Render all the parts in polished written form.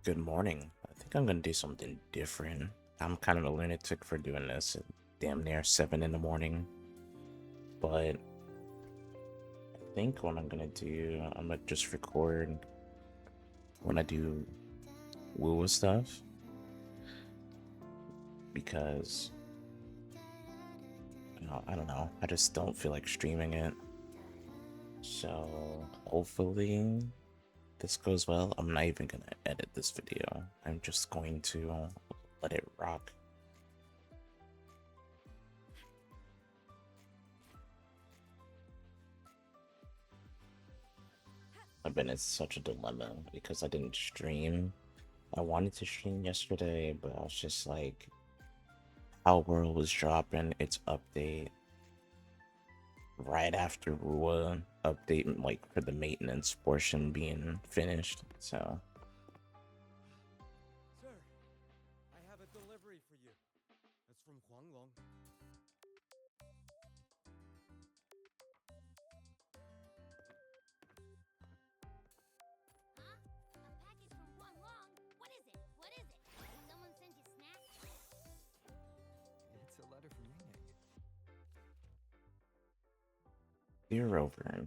Good morning. I think I'm gonna do something different. I'm kind of a lunatic for doing this at damn near 7 in the morning. But I think what I'm gonna do, I'm gonna just record when I do woo stuff because I don't know. I just don't feel like streaming it. So hopefully this goes well. I'm not even gonna edit this video. I'm just going to let it rock. I've been in such a dilemma because I didn't stream. I wanted to stream yesterday, but I was just like, how World was dropping its update right after Rua update, like for the maintenance portion being finished. So Sir, I have a delivery for you. It's from Huanglong. Huh? A package from Guanglong? What is it? What is it? Someone sent you snacks? It's a letter from Yang Yang. dear over.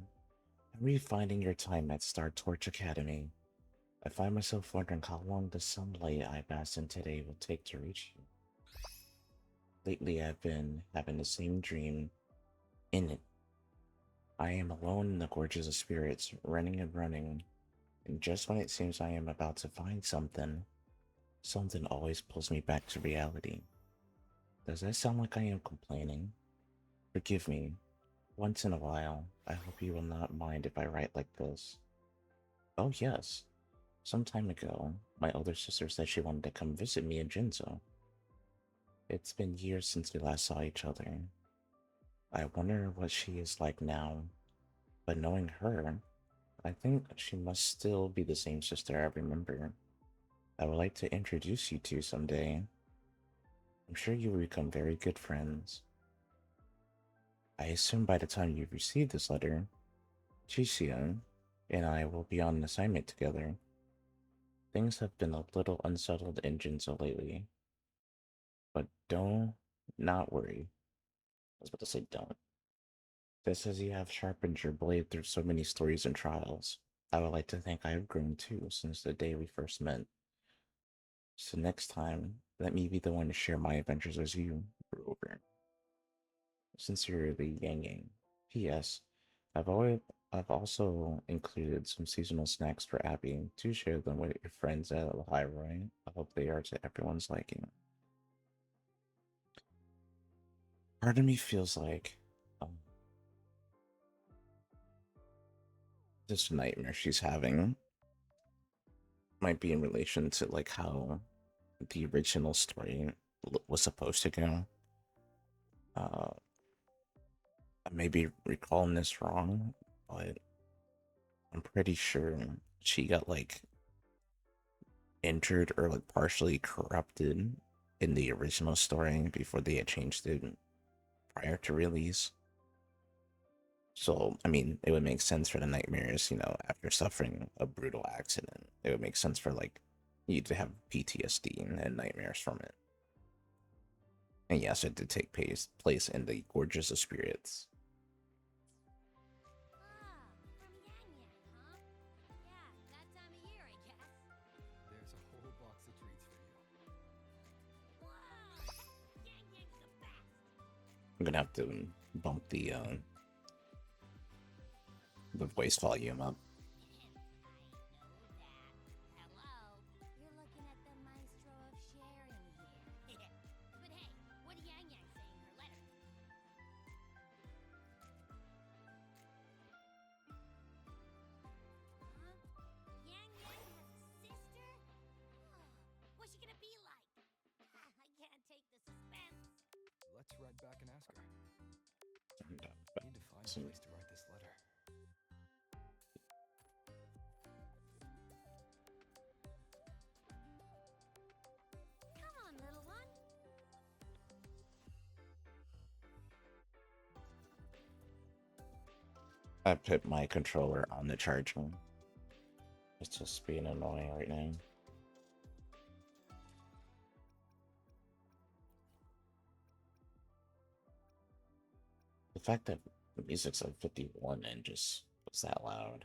Refinding your time at Star Torch Academy. I find myself wondering how long the sunlight I basked in today will take to reach you. Lately, I've been having the same dream in it. I am alone in the gorges of spirits, running and running, and just when it seems I am about to find something, something always pulls me back to reality. Does that sound like I am complaining? Forgive me. Once in a while, I hope you will not mind if I write like this. Oh, yes. Some time ago, my older sister said she wanted to come visit me in Jinzo. It's been years since we last saw each other. I wonder what she is like now, but knowing her, I think she must still be the same sister I remember. I would like to introduce you to someday. I'm sure you will become very good friends. I assume by the time you receive this letter, Chisia and I will be on an assignment together. Things have been a little unsettled in Jinzo lately, but don't not worry. I was about to say don't. Just as you have sharpened your blade through so many stories and trials, I would like to think I have grown too since the day we first met. So next time, let me be the one to share my adventures as you, Rover. Sincerely, Yang Yang. P.S. I've always I've also included some seasonal snacks for Abby to share them with your friends at Highroy. I hope they are to everyone's liking. Part of me feels like this nightmare she's having might be in relation to like how the original story was supposed to go. Uh, I may be recalling this wrong, but I'm pretty sure she got like injured or like partially corrupted in the original story before they had changed it prior to release. So, I mean, it would make sense for the nightmares, after suffering a brutal accident. It would make sense for like you to have PTSD and nightmares from it. And yes, it did take place in the Gorgeous of Spirits. Ah, from Yang Yang, huh? Yeah, that time of year, I guess. There's a whole box of treats for you. Whoa! Yang Yang's the best! I'm gonna have to bump the voice volume up. I know that. Hello? You're looking at the maestro of sharing here. But hey, what did Yang Yang say in her letter? Huh? Yang Yang has a sister? What's she gonna be like? I can't take the suspense. Let's ride back and ask her. And, Need to find a so place to write this letter. Come on, little one. I put my controller on the charger. It's just being annoying right now. fact that the music's at 51 and just was that loud.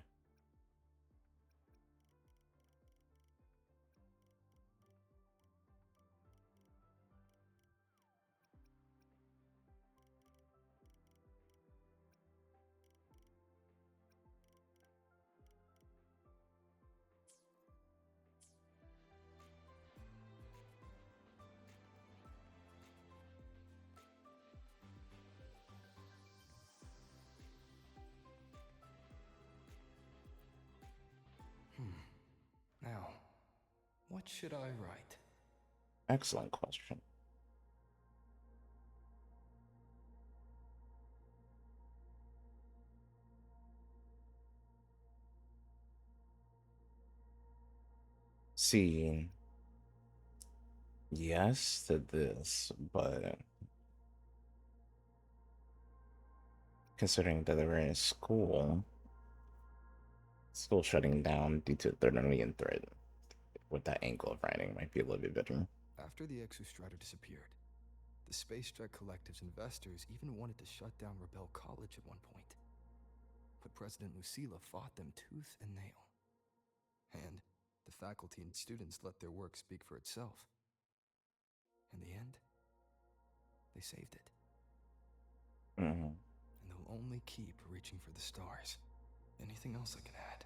Now, what should I write? Excellent question. See, yes to this, but considering that they were in school shutting down due to third alien threat, with that angle of writing might be a little bit better. After the Exostrator disappeared, the Space Strike Collective's investors even wanted to shut down Rebel College at one point. But President Lucilla fought them tooth and nail. And the faculty and students let their work speak for itself. In the end, they saved it. Mm-hmm. And they'll only keep reaching for the stars. Anything else I can add?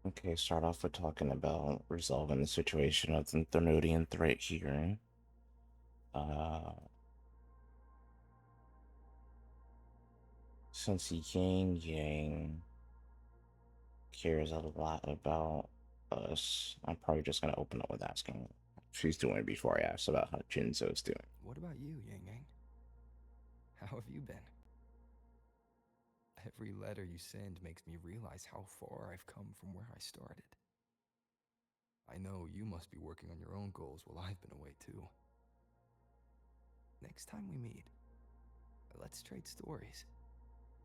Okay, start off with talking about resolving the situation of the Thermodian threat here. Since Yang cares a lot about us, I'm probably just gonna open up with asking how she's doing before I ask about how Jinzo's doing. What about you, Yang Yang? How have you been? Every letter you send makes me realize how far I've come from where I started. I know you must be working on your own goals while I've been away too. Next time we meet, let's trade stories.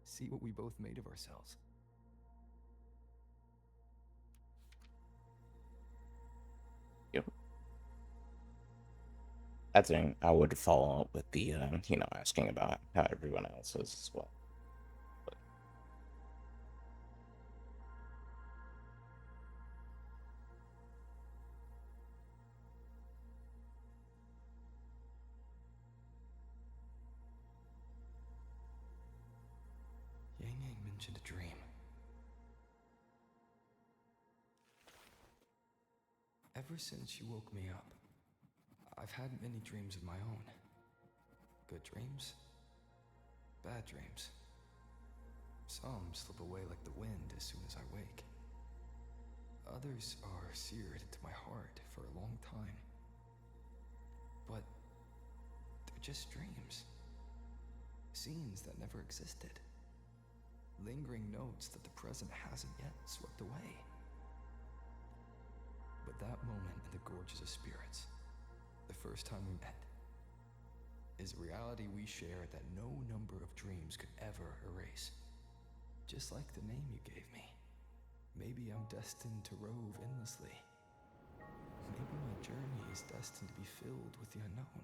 See what we both made of ourselves. Yep. I think I would follow up with the, asking about how everyone else is as well. Yang Yang mentioned a dream. Ever since she woke me up, I've had many dreams of my own. Good dreams, bad dreams. Some slip away like the wind as soon as I wake. Others are seared into my heart for a long time. But they're just dreams. Scenes that never existed. Lingering notes that the present hasn't yet swept away. But that moment in the Gorges of Spirits, the first time we met, is a reality we share that no number of dreams could ever erase. Just like the name you gave me. Maybe I'm destined to rove endlessly. Maybe my journey is destined to be filled with the unknown.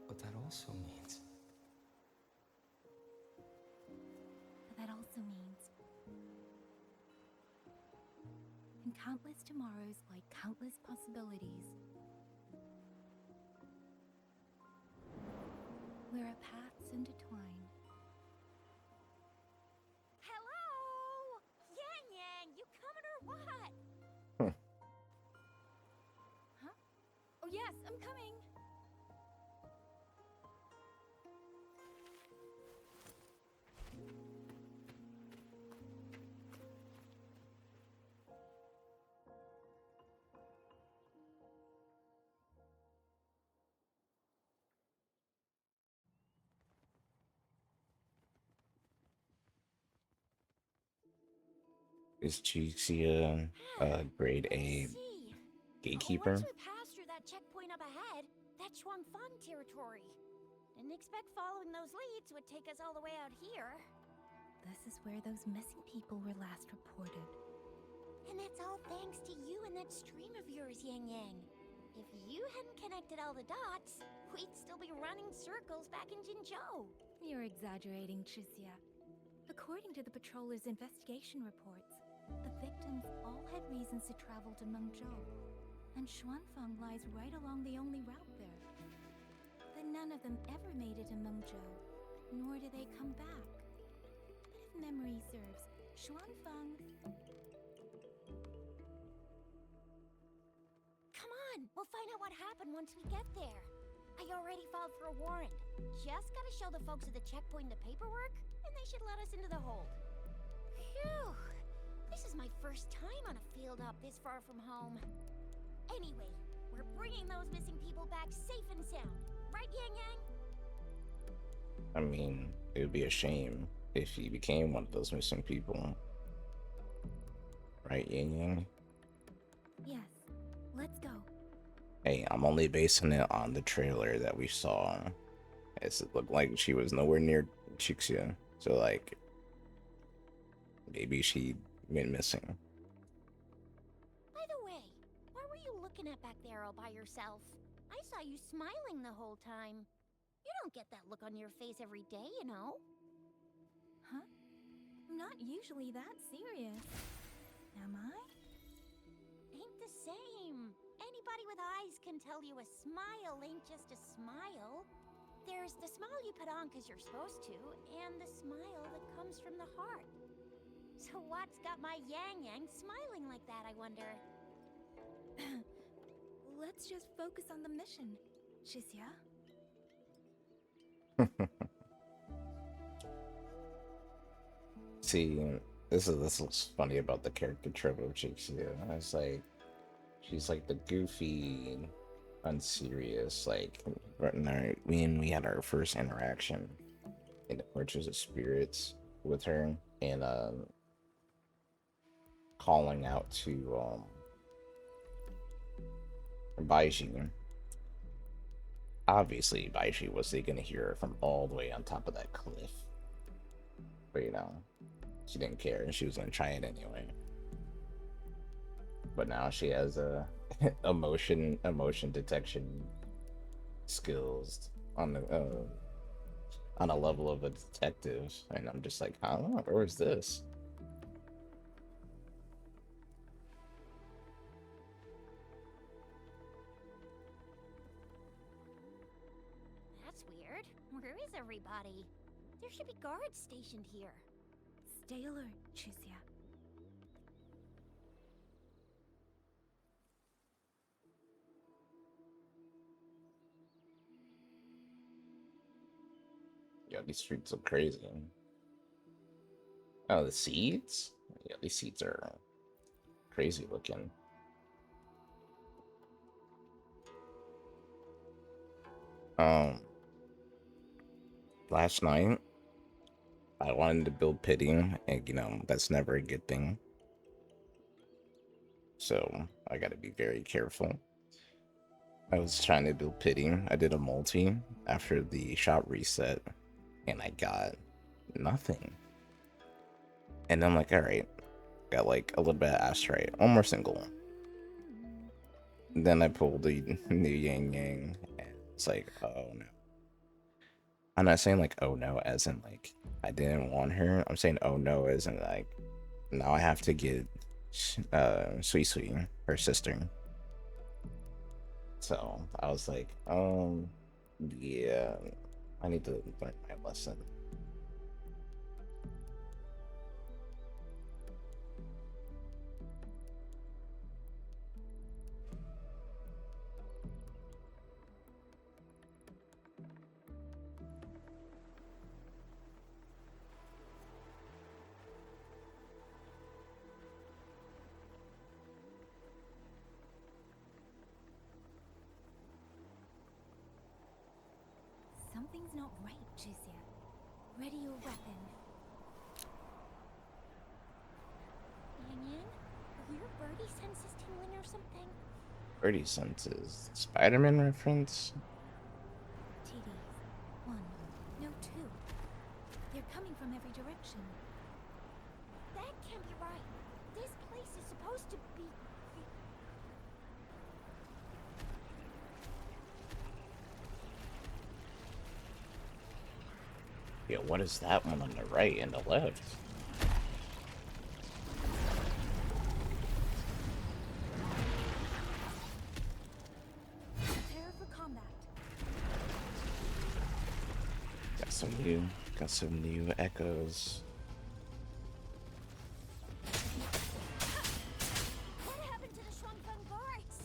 But that also means in countless tomorrows lie countless possibilities. Where our paths intertwine. Hello! Yang Yang, you coming or what? Huh? Oh yes, I'm coming. Is Chixia a grade A gatekeeper? Once we pass through that checkpoint up ahead, that's Shuangfang territory. Didn't expect following those leads would take us all the way out here. this is where those missing people were last reported. And that's all thanks to you and that stream of yours, Yang Yang. If you hadn't connected all the dots, we'd still be running circles back in Jinzhou. You're exaggerating, Chixia. According to the patroller's investigation reports, the victims all had reasons to travel to Mengzhou, and Xuanfeng lies right along the only route there. But none of them ever made it to Mengzhou, nor did they come back. But if memory serves, Xuanfeng... Come on, we'll find out what happened once we get there. I already filed for a warrant. Just gotta show the folks at the checkpoint the paperwork, and they should let us into the hold. Phew! This is my first time on a field up this far from home. Anyway, we're bringing those missing people back safe and sound. Right, Yang Yang? I mean, it would be a shame if he became one of those missing people. Right, Yin Yang? Yes, let's go. Hey, I'm only basing it on the trailer that we saw. It looked like she was nowhere near Chixia. So, like, maybe she went missing. By the way, what were you looking at back there all by yourself? I saw you smiling the whole time. You don't get that look on your face every day, you know? Huh? I'm not usually that serious. Am I? Ain't the same. Anybody with eyes can tell you a smile ain't just a smile. There's the smile you put on because you're supposed to, and the smile that comes from the heart. So what's got my Yang Yang smiling like that, I wonder? Let's just focus on the mission, Chixia. See, this looks funny about the character trope of Chixia. It's like she's like the goofy, unserious, like when we had our first interaction in the Fortress of Spirits with her and calling out to Baiji. Obviously, Baiji wasn't gonna hear her from all the way on top of that cliff. But you know, she didn't care and she was gonna try it anyway. But now she has a emotion detection skills on a level of a detective, and I'm just like, huh? Where is this? That's weird. Where is everybody? There should be guards stationed here. Stay alert, Chixia. Yeah, these streets look crazy. Oh, the seeds? Yeah, these seeds are crazy looking. Last night I wanted to build pity, and you know, that's never a good thing. So I gotta be very careful. I was trying to build pity. I did a multi after the shop reset, and I got nothing. And I'm like, alright, got like a little bit of asterite, one more single. Then I pulled the new Yang Yang, and it's like, oh no. I'm not saying like, oh no, as in like, I didn't want her. I'm saying, oh no, as in like, now I have to get Sweet Sweet, her sister. So I was like, yeah, I need to learn my lesson. Something's not right, Chixia. Ready your weapon. Yang Yang? Are your birdie senses tingling or something? Birdie senses. Spider-Man reference? TDs. 1, no 2. They're coming from every direction. Yeah, what is that one on the right and the left? Prepare for combat. Got some new echoes. What happened to the Shuangfeng barracks?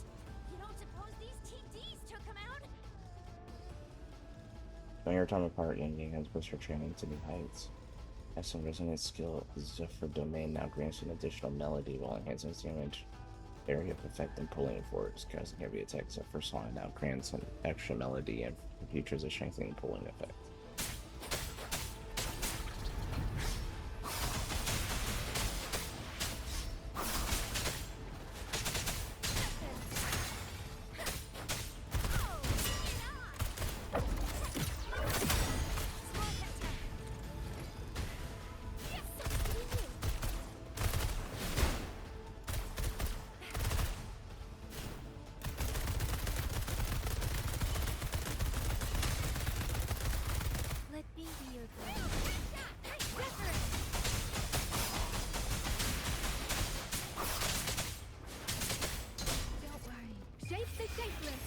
You don't suppose these TDs took him out? During your time apart, Yang Yang has pushed her training to new heights. Has some resonant skill as if her domain now grants an additional melody while enhancing its damage. Area of effect and pulling force, casting heavy attacks at first line now grants an extra melody and features a strengthening pulling effect. Let me be your guide. Don't worry. Shape the shapeless.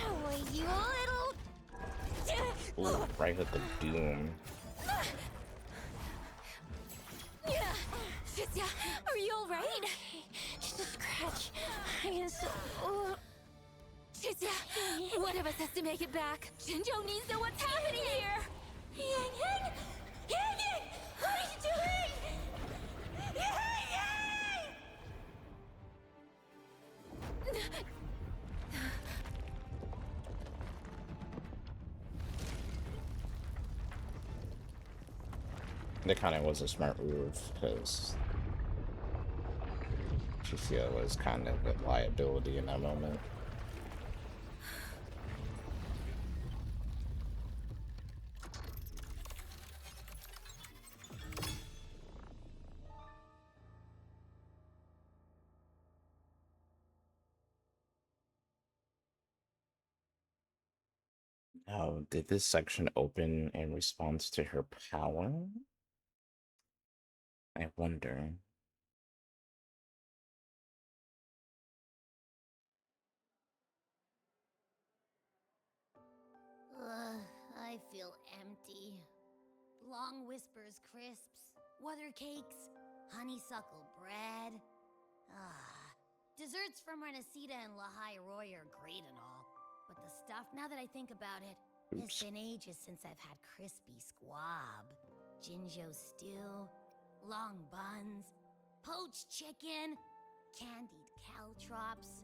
Oh, you little... Ooh, right hook of doom. Shizia, are you alright? Just a scratch. I am so... Shizia, one of us has to make it back. Jinjo needs to know what's happening here. Yang Yang! Yang Yang! What are you doing? Yang Yang! That kind of was a smart move because Chisia was kind of a liability in that moment. Oh, did this section open in response to her power? I wonder. I feel empty. Long whispers crisps, weather cakes, honeysuckle bread. Desserts from Renacita and Lahai Roy are great and all, but the stuff, now that I think about it, it's Oops. been ages since I've had crispy squab, Jinjo stew, long buns, poached chicken, candied caltrops,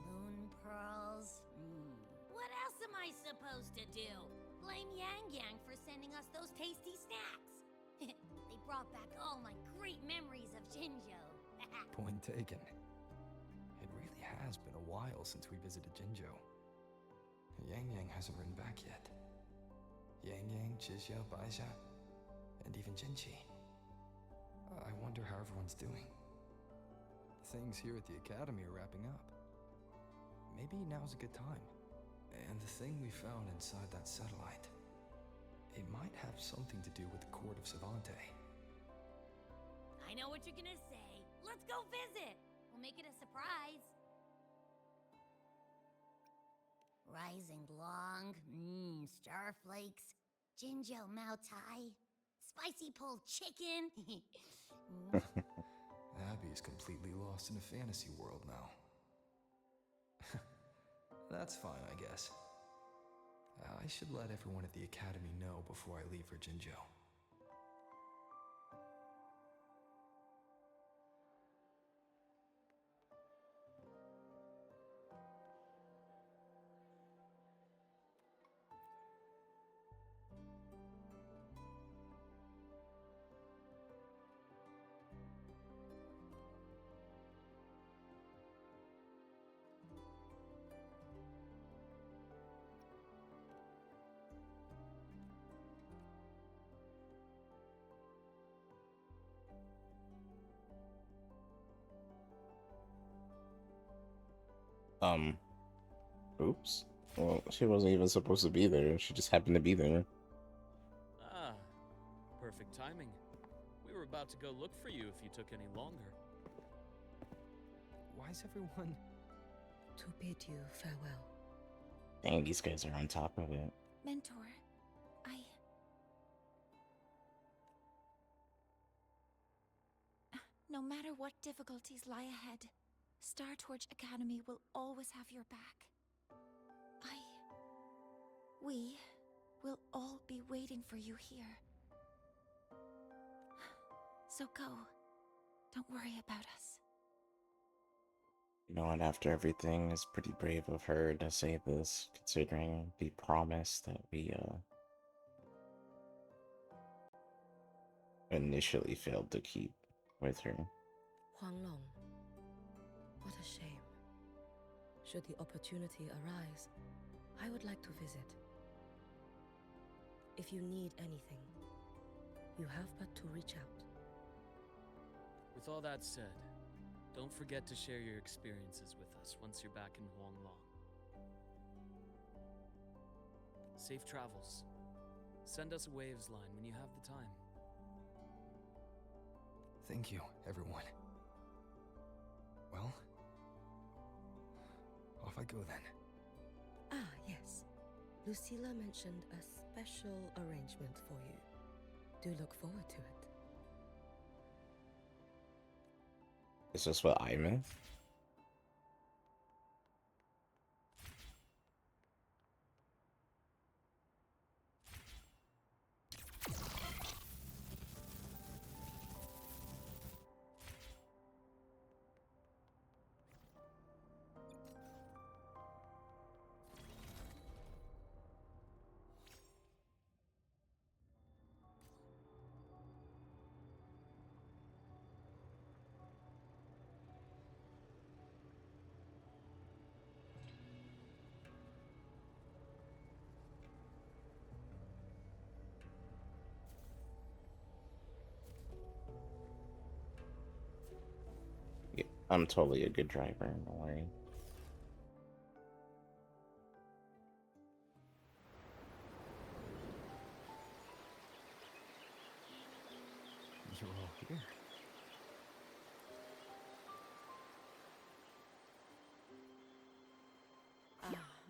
moon pearls. What else am I supposed to do? Blame Yang Yang for sending us those tasty snacks. They brought back all my great memories of Jinjo. Point taken. It really has been a while since we visited Jinjo. Yang Yang hasn't written back yet. Yang Yang, Chixia, Baixia, and even Jinchi. I wonder how everyone's doing. Things here at the academy are wrapping up. Maybe now's a good time. And the thing we found inside that satellite, it might have something to do with the Court of Savante. I know what you're gonna say. Let's go visit. We'll make it a surprise. Rising Long, starflakes, Jinjo Mao Tai, spicy pulled chicken. Abby is completely lost in a fantasy world now. That's fine, I guess. I should let everyone at the academy know before I leave for Jinjo. Um, oops. Well, she wasn't even supposed to be there. She just happened to be there. Ah, perfect timing. We were about to go look for you if you took any longer. Why is everyone... To bid you farewell. Dang, these guys are on top of it. Mentor, no matter what difficulties lie ahead, Star Torch Academy will always have your back. We will all be waiting for you here. So go. Don't worry about us. You know, and after everything, it's pretty brave of her to say this, considering the promise that we initially failed to keep with her. Huanglong. What a shame. Should the opportunity arise, I would like to visit. If you need anything, you have but to reach out. With all that said, don't forget to share your experiences with us once you're back in Huanglong. Safe travels. Send us a waves line when you have the time. Thank you, everyone. Well, off I go then. Ah, yes. Lucilla mentioned a special arrangement for you. Do look forward to it. Is this what I meant? Yeah, I'm totally a good driver, don't worry. You're all here.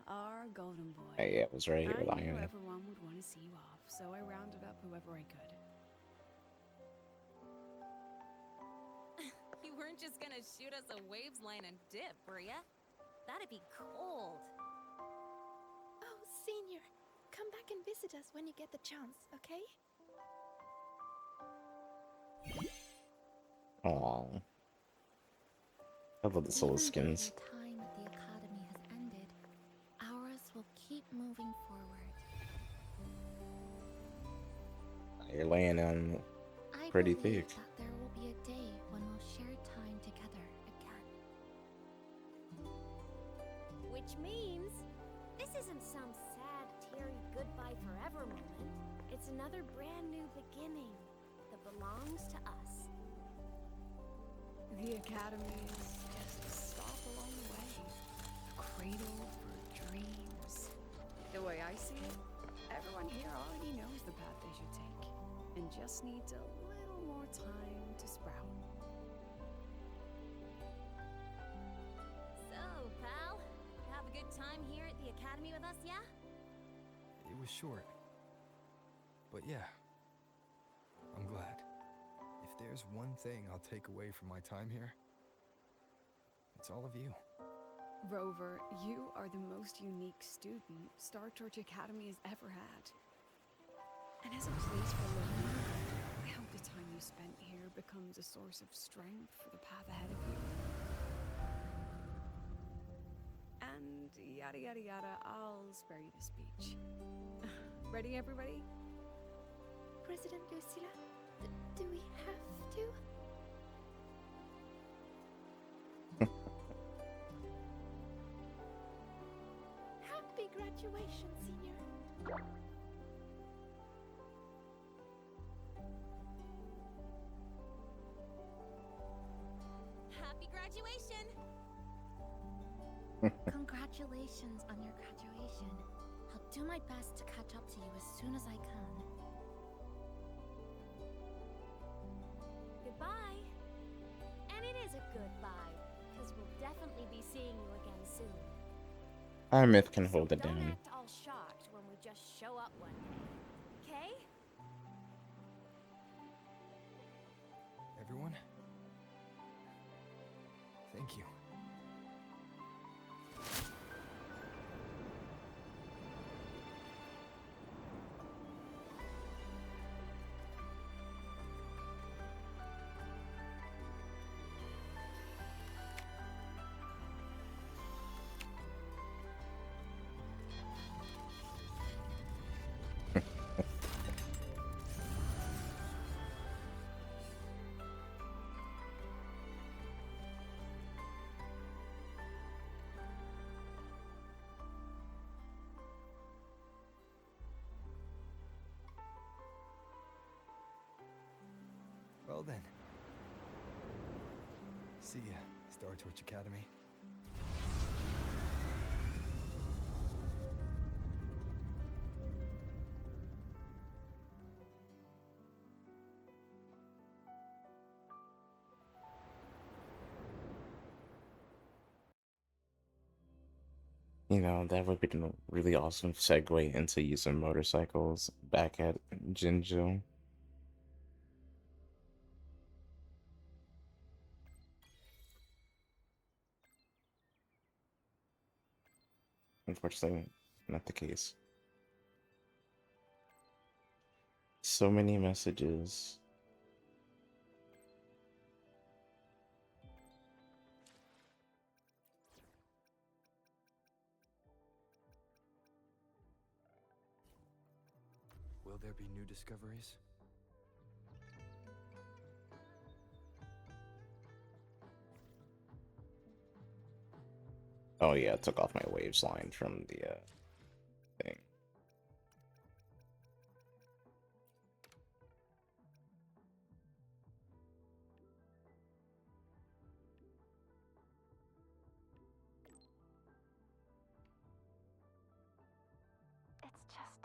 Our golden boy. Hey, I was right here, I knew Lion. everyone would want to see you off, so I rounded up whoever I could. You weren't just gonna shoot us a waves line and dip, were ya? That'd be cold. Oh, Senior, come back and visit us when you get the chance, okay? Aww. I love the soul skins. Even though your time at the Academy has ended, ours will keep moving forward. You're laying on I pretty believe thick. that there will be a day when we'll share time together again. Which means this isn't some sad, teary goodbye forever moment. It's another brand new beginning that belongs to us. The Academy is just a stop along the way. A cradle for dreams. The way I see it, everyone here already knows the path they should take, and just needs a little more time to sprout. So, pal, have a good time here at the Academy with us, yeah? It was short. But yeah, I'm glad. If there's one thing I'll take away from my time here, it's all of you. Rover, you are the most unique student Star Torch Academy has ever had. And as a place for learning, I hope the time you spent here becomes a source of strength for the path ahead of you. And yada yada yada, I'll spare you the speech. Ready, everybody? President Lucilla, do we have to? Happy graduation, Senior. Happy graduation! Congratulations on your graduation. I'll do my best to catch up to you as soon as I can. Goodbye. And it is a goodbye, because we'll definitely be seeing you again soon. Our myth can So hold it don't down. act all shocked when we just show up one day. Okay? Everyone? Thank you. Well then. See ya, Star Torch Academy. You know, that would be a really awesome segue into using motorcycles back at Jinju. Unfortunately, not the case. So many messages. Will there be new discoveries? Oh yeah, I took off my waves line from the thing. It's just...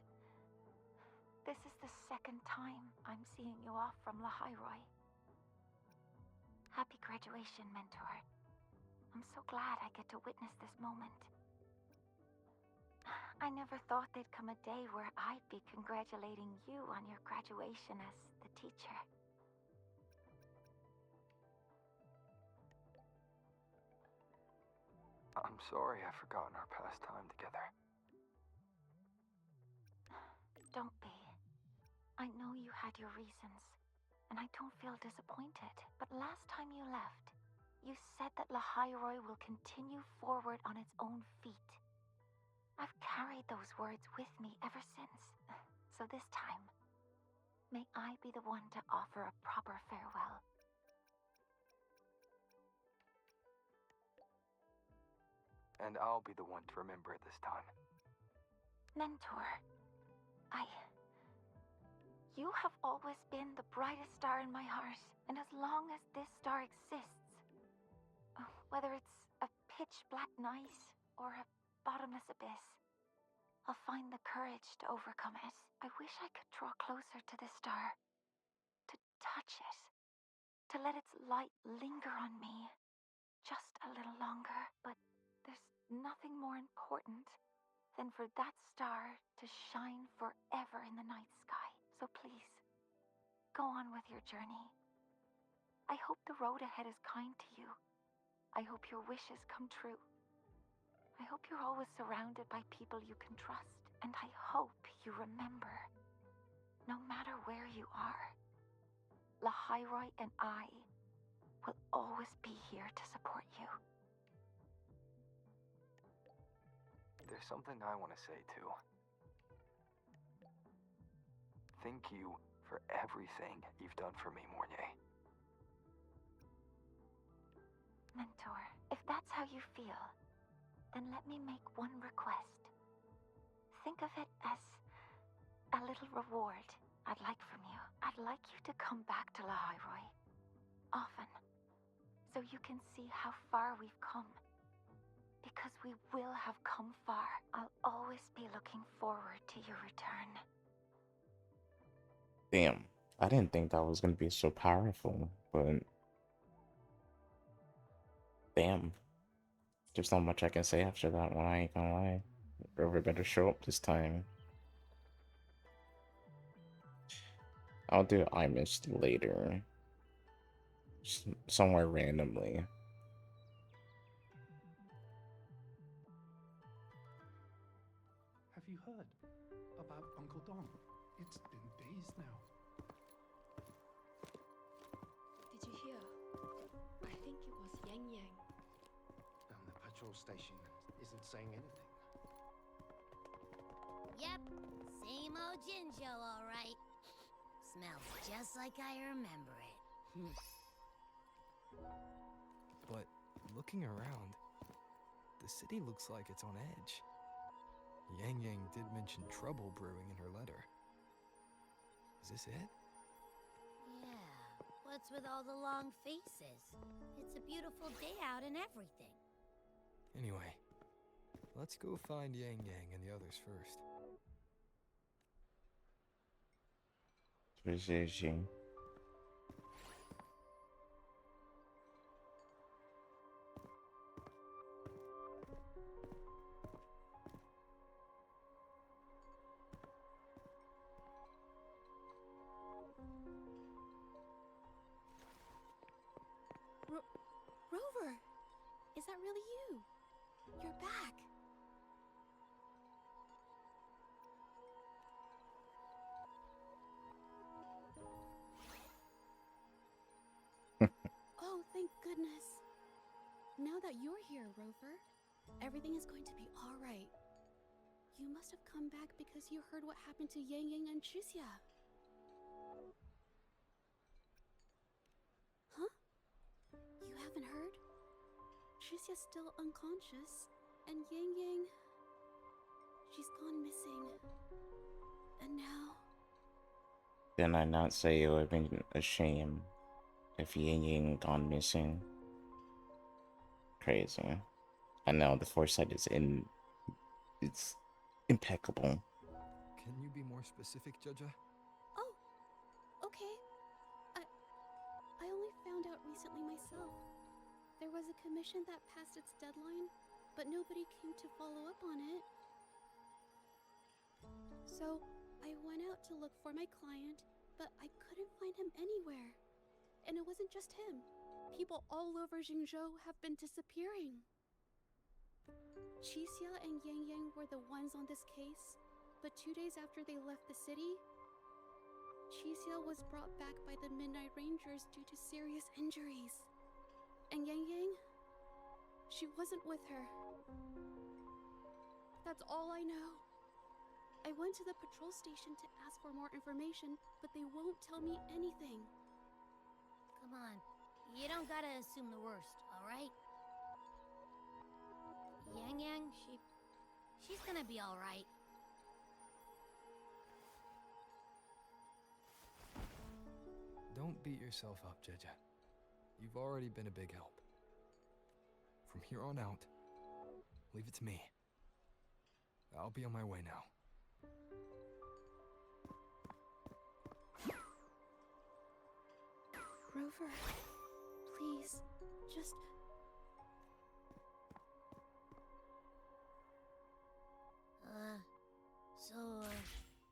This is the second time I'm seeing you off from Lahairoi. Happy graduation, Mentor. I'm so glad I get to witness this moment. I never thought there'd come a day where I'd be congratulating you on your graduation as the teacher. I'm sorry I've forgotten our past time together. Don't be. I know you had your reasons, and I don't feel disappointed. But last time you left, you said that Lahairoi will continue forward on its own feet. I've carried those words with me ever since. So this time, may I be the one to offer a proper farewell. And I'll be the one to remember it this time. Mentor, you have always been the brightest star in my heart, and as long as this star exists, whether it's a pitch-black night or a bottomless abyss, I'll find the courage to overcome it. I wish I could draw closer to this star, to touch it, to let its light linger on me just a little longer. But there's nothing more important than for that star to shine forever in the night sky. So please, go on with your journey. I hope the road ahead is kind to you. I hope your wishes come true. I hope you're always surrounded by people you can trust. And I hope you remember, no matter where you are, Lahairoi and I will always be here to support you. There's something I want to say too. Thank you for everything you've done for me, Mornier. Mentor, if that's how you feel, then let me make one request. Think of it as a little reward I'd like from you. I'd like you to come back to Lahairoi often, so you can see how far we've come. because we will have come far. I'll always be looking forward to your return. Damn, I didn't think that was gonna be so powerful, but damn, there's not much I can say after that one, I ain't gonna lie. Rover better show up this time. I'll do I missed later. Somewhere randomly. Have you heard about Uncle Dom? It's been days now. Did you hear? I think it was Yang Yang. And the patrol station isn't saying anything. Yep, same old Jinjo, all right. Smells just like I remember it. But looking around, the city looks like it's on edge. Yang Yang did mention trouble brewing in her letter. Is this it? Yeah, what's with all the long faces? It's a beautiful day out and everything. Anyway, let's go find Yang Yang and the others first. Precision. Rover! Is that really you? You're back! Oh, thank goodness. Now that you're here, Rover, everything is going to be alright. You must have come back because you heard what happened to Yang Yang and Chixia. Huh? You haven't heard? Chixia's still unconscious, and Yang Yang... she's gone missing. And now... Did I not say it would have been a shame if Ying Ying gone missing? Crazy. I know the foresight is it's impeccable. Can you be more specific, Jaja? Oh, okay. I only found out recently myself. There was a commission that passed its deadline, but nobody came to follow up on it. So, I went out to look for my client, but I couldn't find him anywhere. And it wasn't just him. People all over Jingzhou have been disappearing. Chixia and Yang Yang were the ones on this case, but 2 days after they left the city, Chixia was brought back by the Midnight Rangers due to serious injuries. And Yang Yang, she wasn't with her. That's all I know. I went to the patrol station to ask for more information, but they won't tell me anything. Come on, you don't gotta assume the worst, alright? Yang Yang, she's gonna be alright. Don't beat yourself up, Jaja. You've already been a big help. From here on out, leave it to me. I'll be on my way now. Rover, please, just...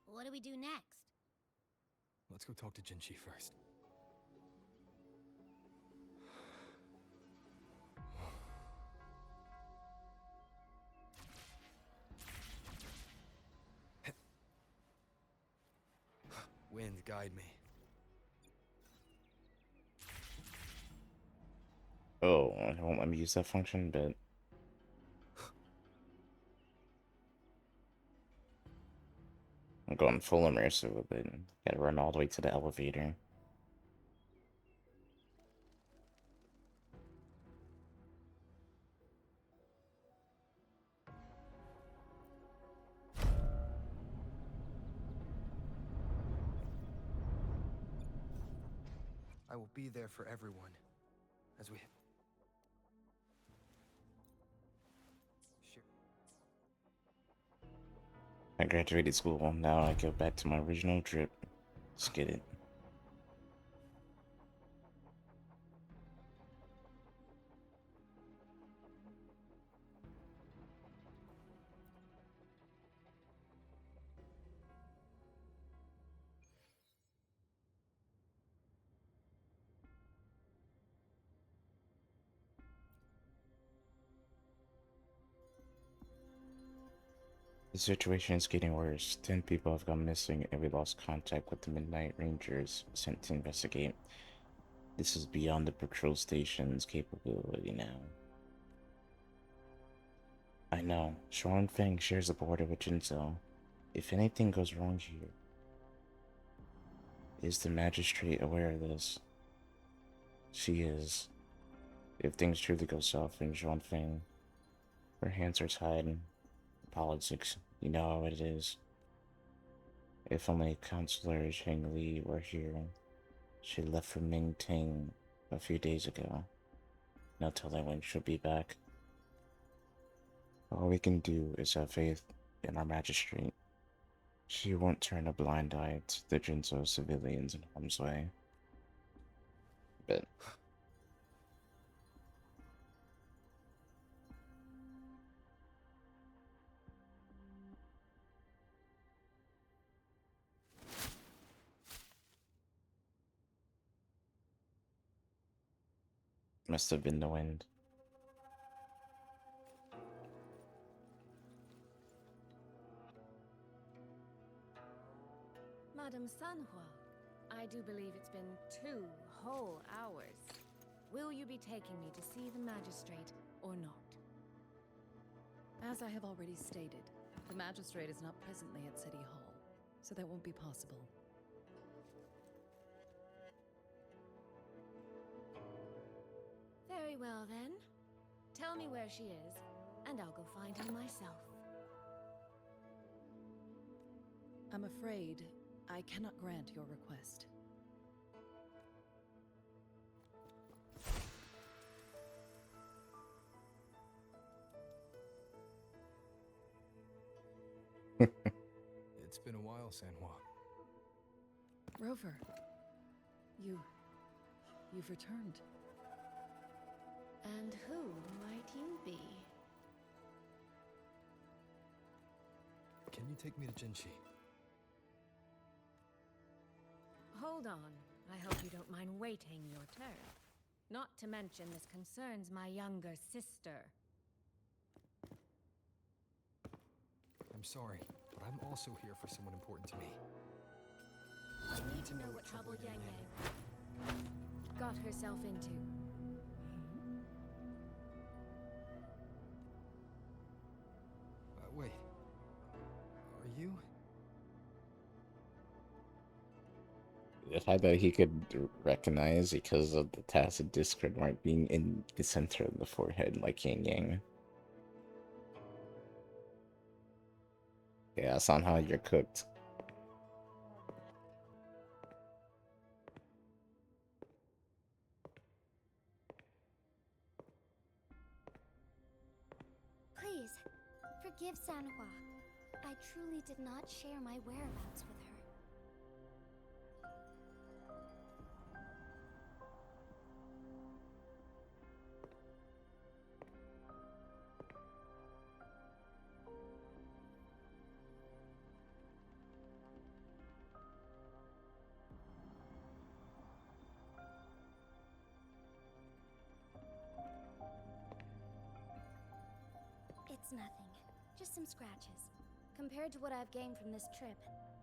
What do we do next? Let's go talk to Jinchi first. Wind, guide me. Oh, it won't let me use that function, but I'm going full immersive with it. Gotta run all the way to the elevator. I will be there for everyone as we... I graduated school. Now I go back to my original trip. Let's get it. The situation is getting worse. 10 people have gone missing and we lost contact with the Midnight Rangers sent to investigate. This is beyond the patrol station's capability now. I know. Feng shares the border with Jinzhou. If anything goes wrong here, is the magistrate aware of this? She is. If things truly go south in Feng, her hands are tied in politics. You know how it is. If only Counselor Cheng Li were here. She left for Mingting a few days ago. No telling when she'll be back. All we can do is have faith in our magistrate. She won't turn a blind eye to the Jinzhou civilians in harm's way. But must have been the wind. Madame Sanhua, I do believe it's been 2 whole hours. Will you be taking me to see the magistrate or not? As I have already stated, the magistrate is not presently at City Hall, so that won't be possible. Very well then. Tell me where she is, and I'll go find her myself. I'm afraid I cannot grant your request. It's been a while, Sanhua. Rover, you've returned. And who might you be? Can you take me to Jinshi? Hold on. I hope you don't mind waiting your turn. Not to mention this concerns my younger sister. I'm sorry, but I'm also here for someone important to me. I need to know what trouble Yang Yang got herself into. Wait. Are you? The fact that he could recognize because of the tacit discord mark being in the center of the forehead, like Yang Yang. Yeah, somehow you're cooked. Please, forgive Sanhua. I truly did not share my whereabouts with her. It's nothing. Just some scratches. Compared to what I've gained from this trip,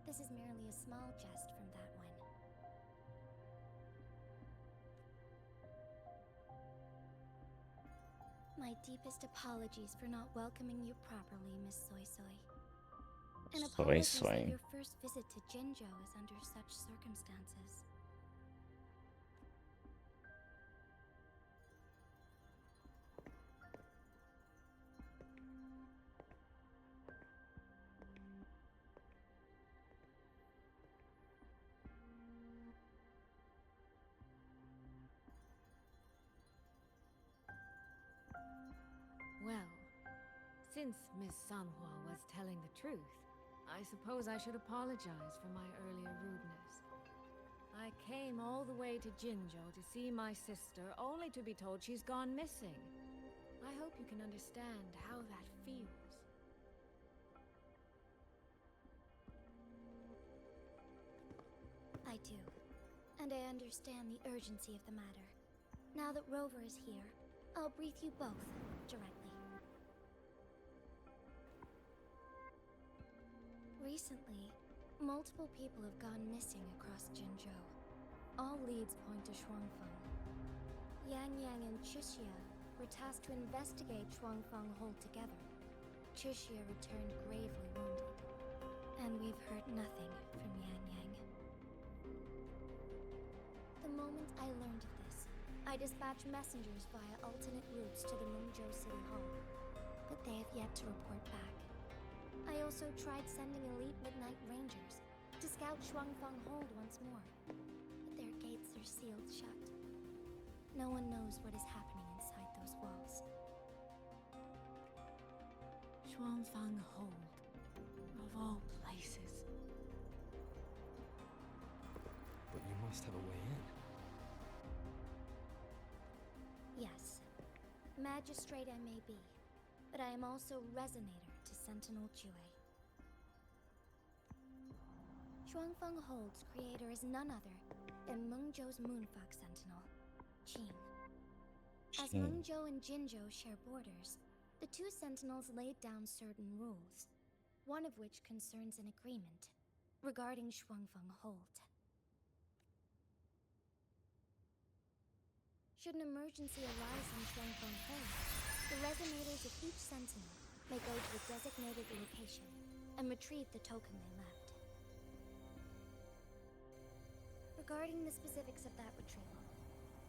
this is merely a small jest from that one. My deepest apologies for not welcoming you properly, Miss Soy Soy. And apologies that your first visit to Jinzhou is under such circumstances. Well, since Miss Sanhua was telling the truth, I suppose I should apologize for my earlier rudeness. I came all the way to Jinzhou to see my sister, only to be told she's gone missing. I hope you can understand how that feels. I do. And I understand the urgency of the matter. Now that Rover is here, I'll brief you both directly. Recently, multiple people have gone missing across Jinzhou. All leads point to Shuangfeng. Yang Yang and Chixia were tasked to investigate Shuangfeng Hold together. Chixia returned gravely wounded, and we've heard nothing from Yang Yang. The moment I learned of this, I dispatched messengers via alternate routes to the Mengzhou City Hall, but they have yet to report back. I also tried sending elite Midnight Rangers to scout Shuangfeng Hold once more, but their gates are sealed shut. No one knows what is happening inside those walls. Shuangfang Hold, of all places. But you must have a way in. Yes. Magistrate I may be, but I am also Resonator to Sentinel Jue. Shuangfeng Hold's creator is none other than Mengzhou's Moonfuck Sentinel, Qing. As Mengzhou and Jinzhou share borders, the two Sentinels laid down certain rules, one of which concerns an agreement regarding Shuangfeng Hold. Should an emergency arise in Shuangfeng Hold, the resonators of each Sentinel may go to a designated location and retrieve the token they left. Regarding the specifics of that retrieval,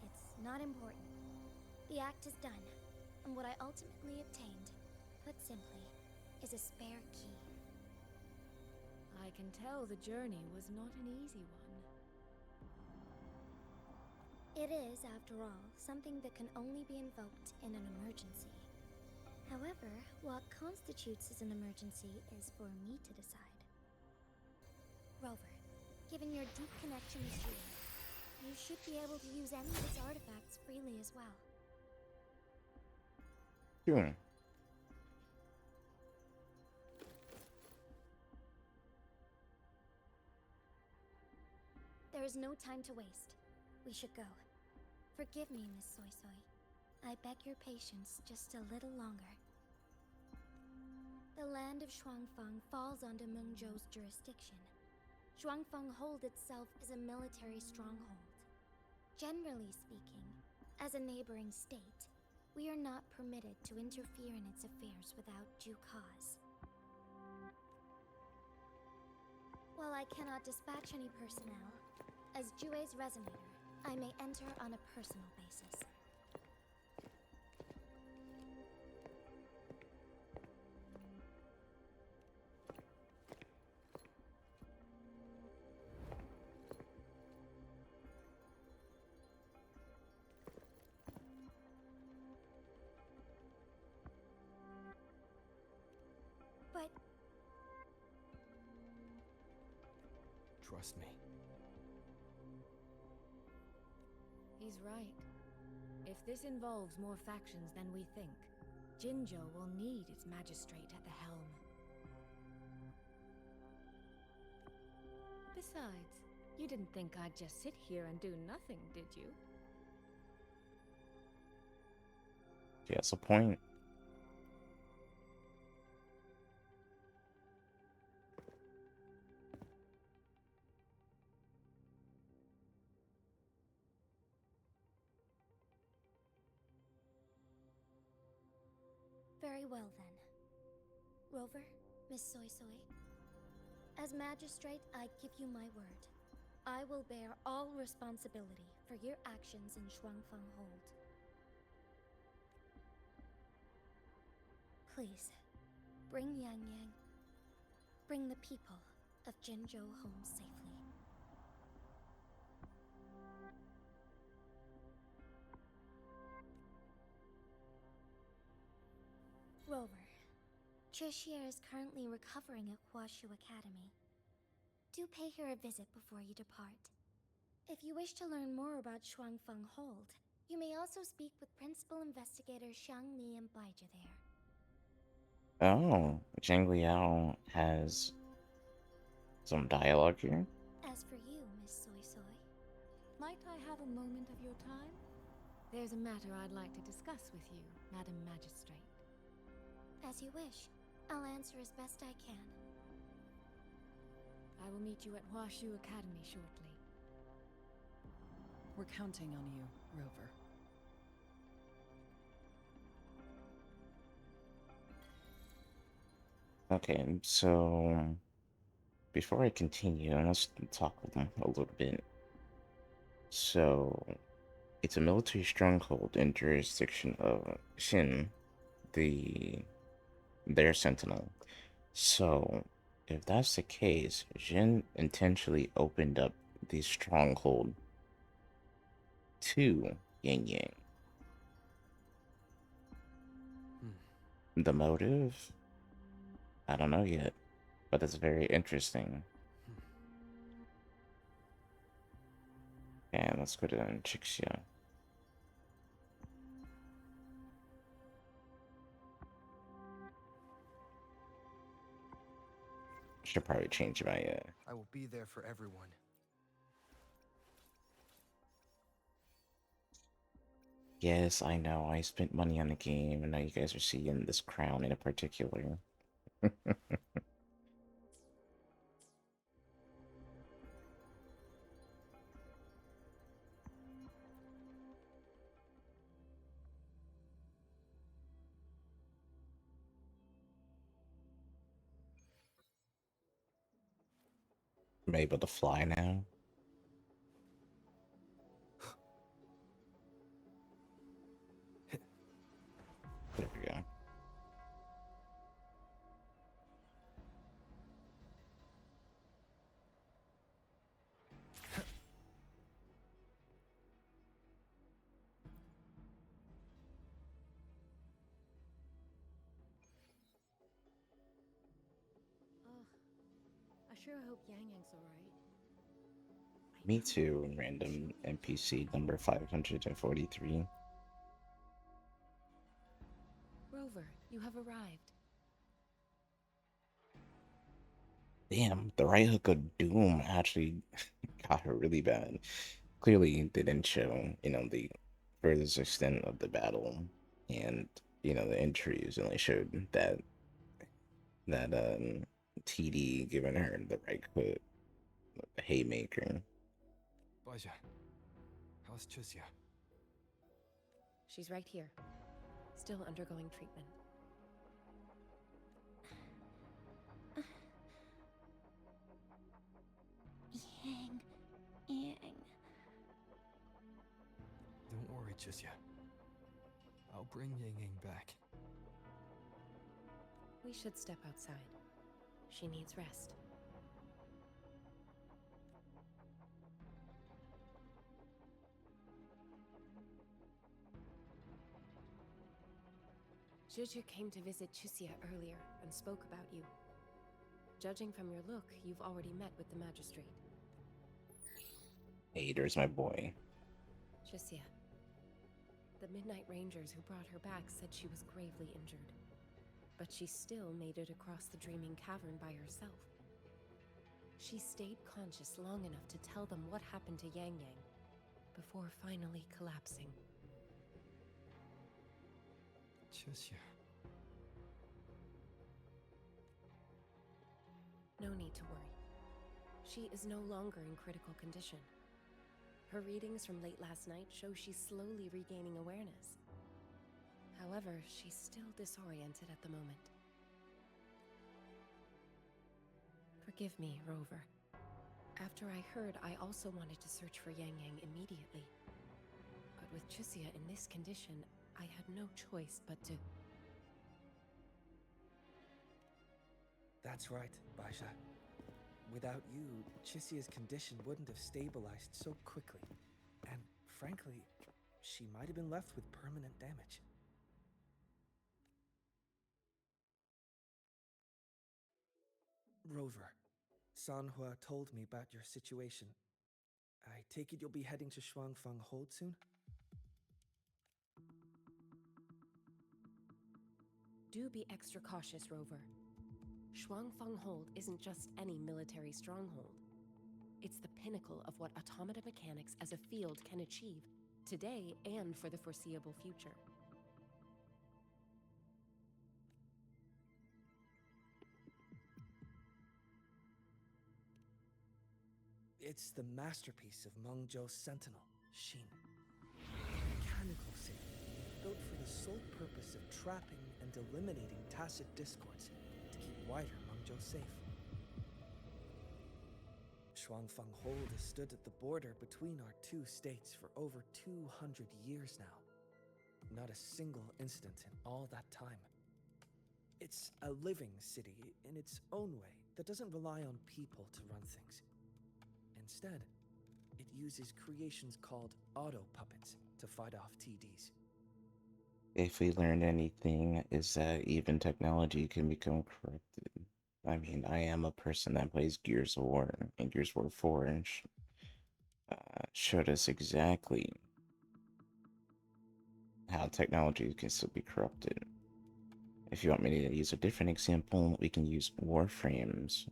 it's not important. The act is done, and what I ultimately obtained, put simply, is a spare key. I can tell the journey was not an easy one. It is, after all, something that can only be invoked in an emergency. However, what constitutes as an emergency is for me to decide. Rover, given your deep connection with Jue, you should be able to use any of its artifacts freely as well. Sure. There is no time to waste. We should go. Forgive me, Miss Soy Soy. I beg your patience just a little longer. The land of Shuangfeng falls under Mengzhou's jurisdiction. Shuangfeng Hold itself is a military stronghold. Generally speaking, as a neighboring state, we are not permitted to interfere in its affairs without due cause. While I cannot dispatch any personnel, as Jue's Resonator, I may enter on a personal basis. But Trust me. He's right. If this involves more factions than we think, Jinzhou will need its magistrate at the helm. Besides, you didn't think I'd just sit here and do nothing, did you? She has a point. very well then. Rover, Miss Soy Soy. As magistrate, I give you my word. I will bear all responsibility for your actions in Shuangfeng Hold. Please, bring Yang Yang. Bring the people of Jinzhou home safely. Rover, Tricia is currently recovering at Huashu Academy. Do pay her a visit before you depart. If you wish to learn more about Shuangfeng Hold, you may also speak with Principal Investigator Xiang Li and Baija there. Oh, Zhang Liao has some dialogue here? As for you, Miss Soy Soy, Might I have a moment of your time? There's a matter I'd like to discuss with you, Madam Magistrate. as you wish. I'll answer as best I can. I will meet you at Huashu Academy shortly. We're counting on you, Rover. Okay, so before I continue, let's talk a little bit. So, it's a military stronghold in jurisdiction of Xin, their sentinel. So, if that's the case, Jin intentionally opened up the stronghold to Yang Yang. The motive? I don't know yet, but it's very interesting. And let's go to Chixia. Should probably change my I will be there for everyone. Yes, I know. I spent money on the game, and now you guys are seeing this crown in particular. I'm able to fly now. There we go. I sure hope Yang Yang's alright. Me too, random NPC number 543. Rover, you have arrived. Damn, the right hook of Doom actually got her really bad. Clearly, they didn't show, the furthest extent of the battle, and the entries only showed that TD giving her the right hook, the haymaker. Baja, how's Chuzia? She's right here, still undergoing treatment. Yang. Don't worry, Chuzia. I'll bring Yang Yang back. We should step outside. She needs rest. Juju came to visit Chuzia earlier and spoke about you. Judging from your look, you've already met with the magistrate. Hey, there's my boy. Chuzia. The Midnight Rangers who brought her back said she was gravely injured. But she still made it across the Dreaming Cavern by herself. She stayed conscious long enough to tell them what happened to Yang Yang, before finally collapsing. Chuzia. No need to worry. She is no longer in critical condition. Her readings from late last night show she's slowly regaining awareness. However, she's still disoriented at the moment. Forgive me, Rover. After I heard, I also wanted to search for Yang Yang immediately. But with Chuzia in this condition, I had no choice but to... That's right, Baisha. Without you, Chissia's condition wouldn't have stabilized so quickly. And frankly, she might have been left with permanent damage. Rover. Sanhua told me about your situation. I take it you'll be heading to Shuangfeng Hold soon? Do be extra cautious, Rover. Shuangfeng Hold isn't just any military stronghold. It's the pinnacle of what automata mechanics as a field can achieve, today and for the foreseeable future. It's the masterpiece of Mengzhou's sentinel, Xin. A mechanical city, built for the sole purpose of trapping and eliminating tacit discords to keep wider Mengzhou safe. Shuangfeng Hold has stood at the border between our two states for over 200 years now. Not a single incident in all that time. It's a living city in its own way that doesn't rely on people to run things. Instead, it uses creations called auto-puppets to fight off TDs. If we learned anything, is that even technology can become corrupted. I mean, I am a person that plays Gears of War, and Gears of War 4 and showed us exactly how technology can still be corrupted. If you want me to use a different example, we can use Warframe's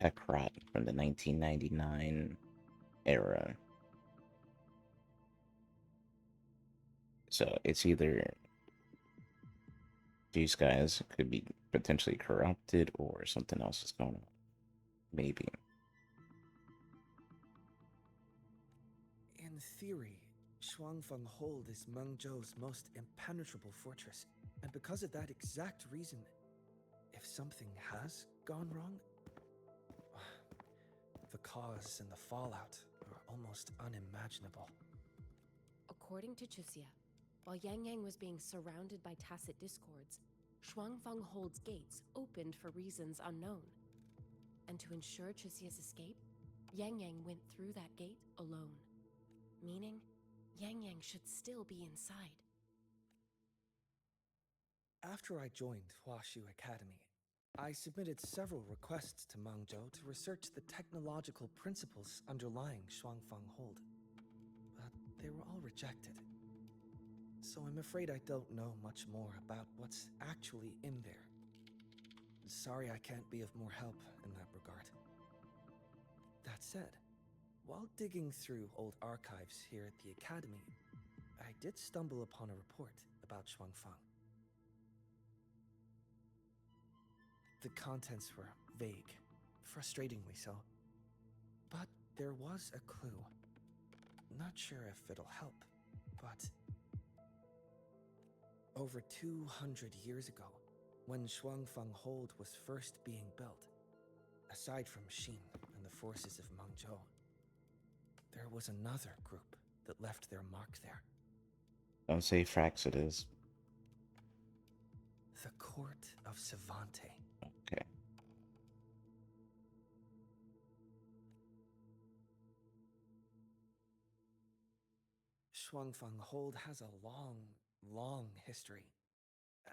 Techrot from the 1999 era. So it's either these guys could be potentially corrupted or something else is going on. Maybe. In theory, Shuangfeng Hold is Mengzhou's most impenetrable fortress. And because of that exact reason, if something has gone wrong, the cause and the fallout are almost unimaginable. According to Chuxia, while Yang Yang was being surrounded by tacit discords, Shuangfeng Hold's gates opened for reasons unknown. And to ensure Chuxia's escape, Yang Yang went through that gate alone. Meaning, Yang Yang should still be inside. After I joined Huashu Academy, I submitted several requests to Mengzhou to research the technological principles underlying Shuangfeng Hold. But they were all rejected. So I'm afraid I don't know much more about what's actually in there. Sorry I can't be of more help in that regard. That said, while digging through old archives here at the Academy, I did stumble upon a report about Shuangfeng. The contents were vague, frustratingly so. But there was a clue. Not sure if it'll help, but over 200 years ago, when Shuangfeng Hold was first being built, aside from Xin and the forces of Mengzhou, there was another group that left their mark there. Don't say Frax it is. The Court of Savante. Okay. Shuangfeng Hold has a long history.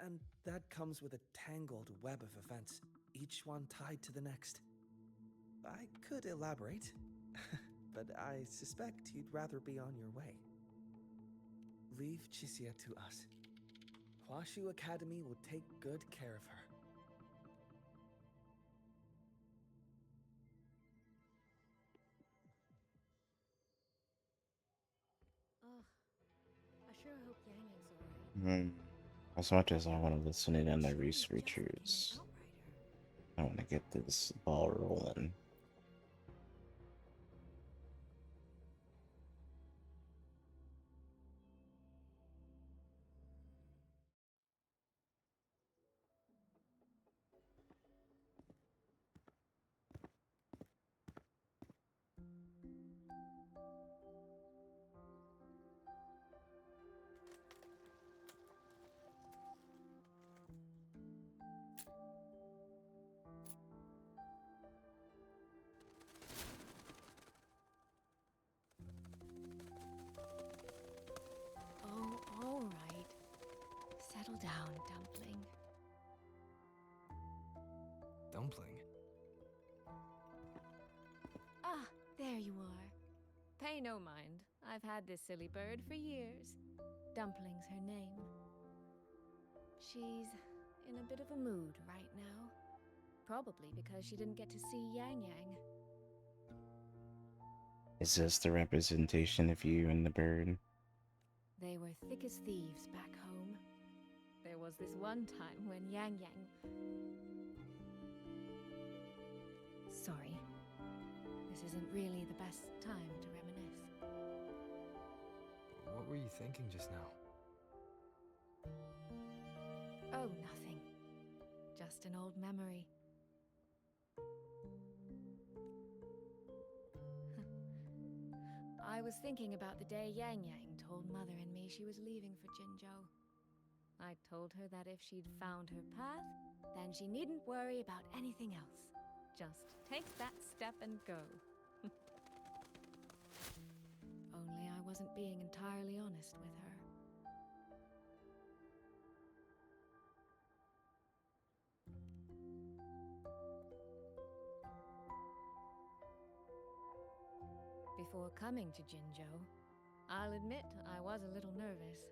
And that comes with a tangled web of events, each one tied to the next. I could elaborate, but I suspect you'd rather be on your way. Leave Chixia to us. Huashu Academy will take good care of her. Ugh. I sure hope Yang Yang's alright. As much as I want to listen in on the Sure he's just being an researchers, outrider. I want to get this ball rolling. Oh, alright. Settle down, Dumpling. Dumpling? there you are. Pay no mind. I've had this silly bird for years. Dumpling's her name. She's in a bit of a mood right now. Probably because she didn't get to see Yang Yang. Is this the representation of you and the bird? They were thick as thieves back home. There was this one time when Yang Yang... Sorry. This isn't really the best time to reminisce. What were you thinking just now? Oh, nothing. Just an old memory. I was thinking about the day Yang Yang told Mother and me she was leaving for Jinzhou. I told her that if she'd found her path, then she needn't worry about anything else. Just take that step and go. Only I wasn't being entirely honest with her. Before coming to Jinzhou, I'll admit I was a little nervous.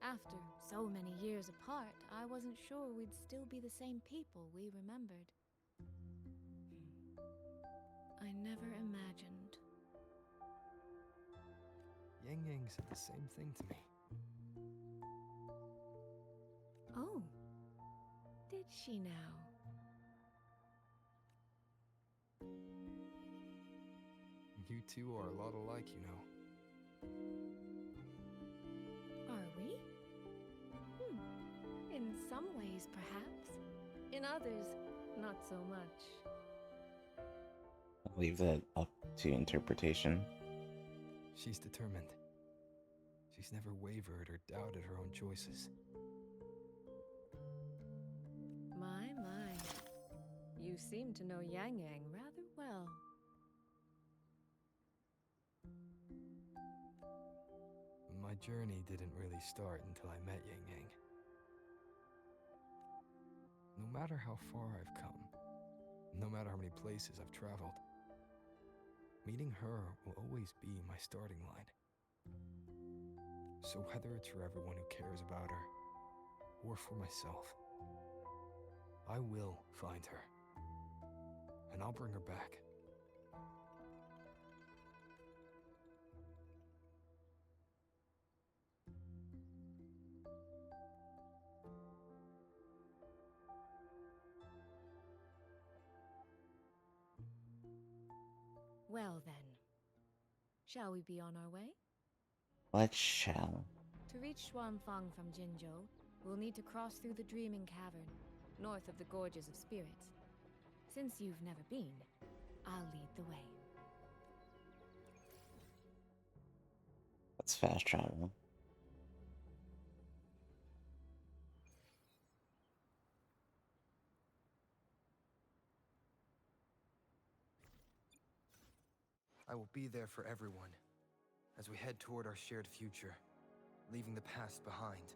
After so many years apart, I wasn't sure we'd still be the same people we remembered. I never imagined. Yang Yang said the same thing to me. Oh, did she now? You two are a lot alike, you know. Are we? In some ways, perhaps. In others, not so much. I'll leave that up to interpretation. She's determined. She's never wavered or doubted her own choices. My. You seem to know Yang Yang rather well. My journey didn't really start until I met Yang Yang. No matter how far I've come, no matter how many places I've traveled, meeting her will always be my starting line. So whether it's for everyone who cares about her, or for myself, I will find her. And I'll bring her back. Well then, shall we be on our way? Let's shall. To reach Xuanfang from Jinzhou, we'll need to cross through the Dreaming Cavern, north of the Gorges of Spirits. Since you've never been, I'll lead the way. Let's fast travel. I will be there for everyone as we head toward our shared future, leaving the past behind.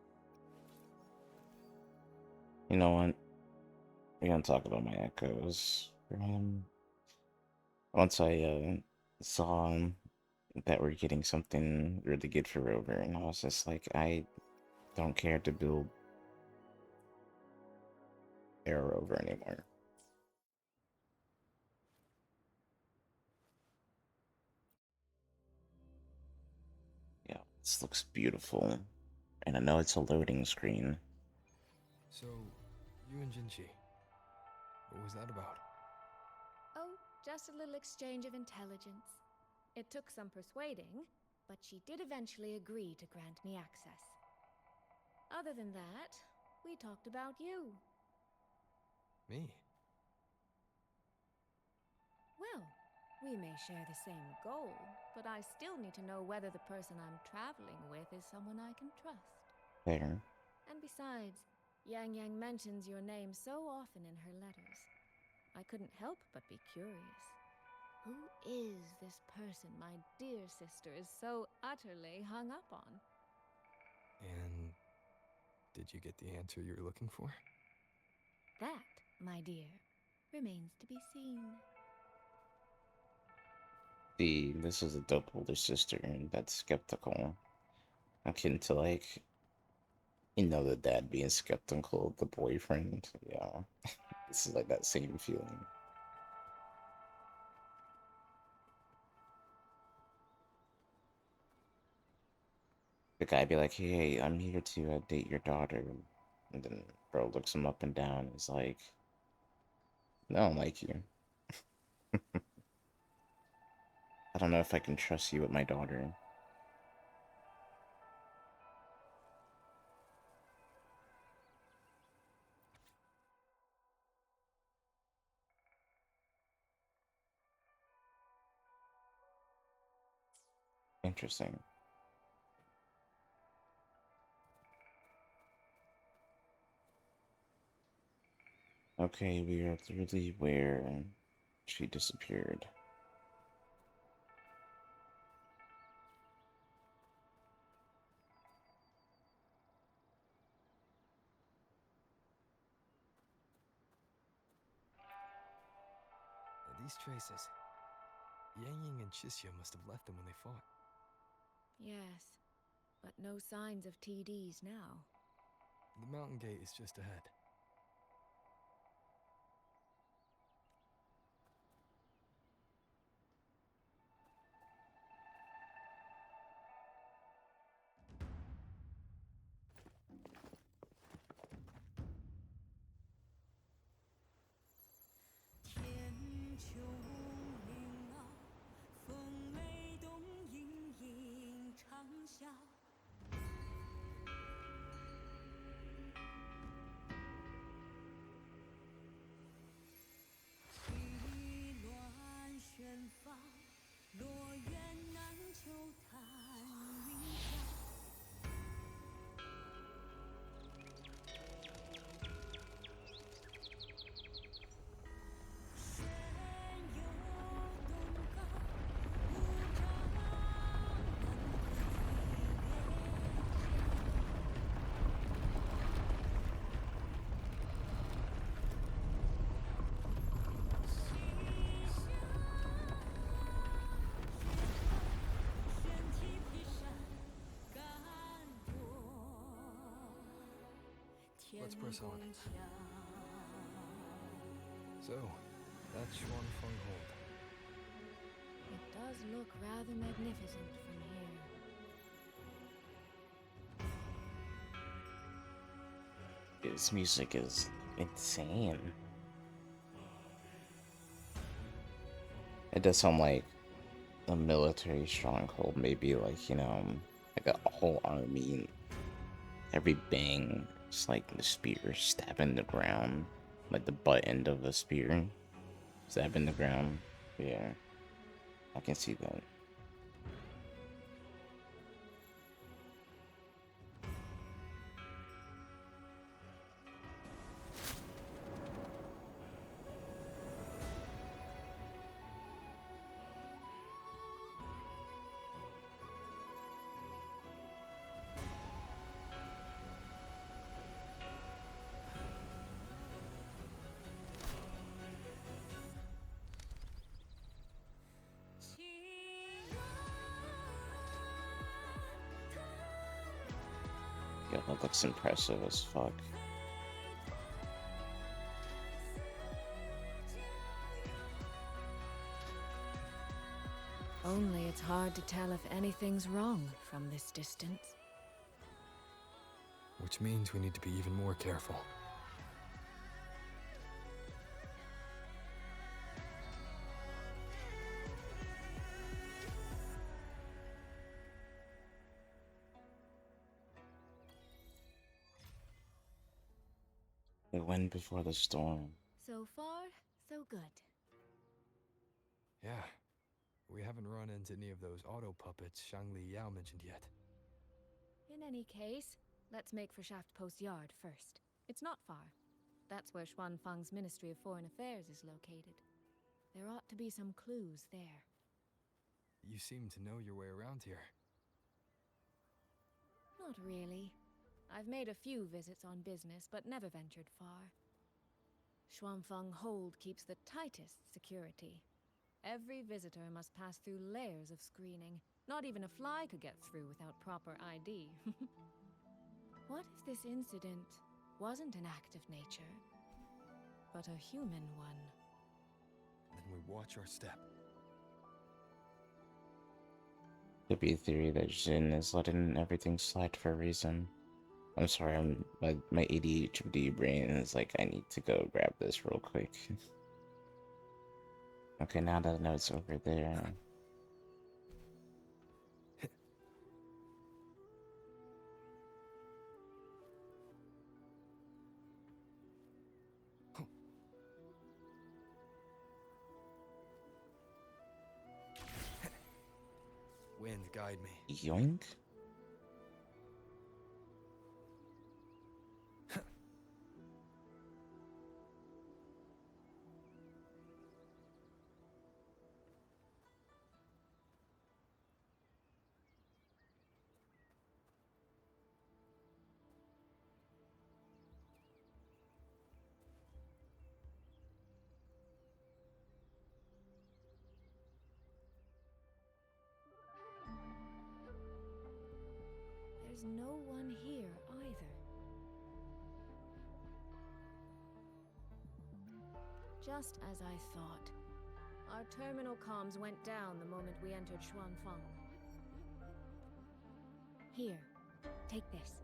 You know what? We're gonna talk about my echoes for him. Once I saw that we're getting something really good for Rover, and I was just like, I don't care to build Air Rover anymore. Yeah, this looks beautiful. And I know it's a loading screen. So, you and Jinchi, what was that about? Oh, just a little exchange of intelligence. It took some persuading, but she did eventually agree to grant me access. Other than that, we talked about you. Me? Well, we may share the same goal, but I still need to know whether the person I'm traveling with is someone I can trust. Fair. And besides, Yang Yang mentions your name so often in her letters. I couldn't help but be curious. Who is this person my dear sister is so utterly hung up on? And did you get the answer you were looking for? That, my dear, remains to be seen. See, this is a dope older sister that's skeptical. Akin to like, the dad being skeptical of the boyfriend. Yeah. This is like that same feeling. The guy be like, hey, I'm here to date your daughter. And then bro looks him up and down and is like, I don't like you. I don't know if I can trust you with my daughter. Interesting. Okay, we are clearly where she disappeared. These traces. Yang Ying and Chisya must have left them when they fought. Yes, but no signs of TDs now. The mountain gate is just ahead. Let's press on. So, that's Shuanfeng Hold. It does look rather magnificent from here. This music is insane. It does sound like a military stronghold, maybe like, like a whole army. Every bang, it's like the spear stabbing the ground, like the butt end of a spear stabbing the ground. Yeah, I can see that. Yeah, that looks impressive as fuck. Only it's hard to tell if anything's wrong from this distance. Which means we need to be even more careful. The wind before the storm. So far, so good. Yeah. We haven't run into any of those auto puppets Shangli Yao mentioned yet. In any case, let's make for Shaft Post Yard first. It's not far. That's where Xuanfang's Ministry of Foreign Affairs is located. There ought to be some clues there. You seem to know your way around here. Not really. I've made a few visits on business, but never ventured far. Xuanfeng Hold keeps the tightest security. Every visitor must pass through layers of screening. Not even a fly could get through without proper ID. What if this incident wasn't an act of nature, but a human one? Then we watch our step. Could be a theory that Jin is letting everything slide for a reason. I'm sorry, my ADHD brain is like, I need to go grab this real quick. Okay, now that I know it's over there. Wind, guide me. Yoink? There's no one here either. Just as I thought. Our terminal comms went down the moment we entered Xuanfeng. Here, take this.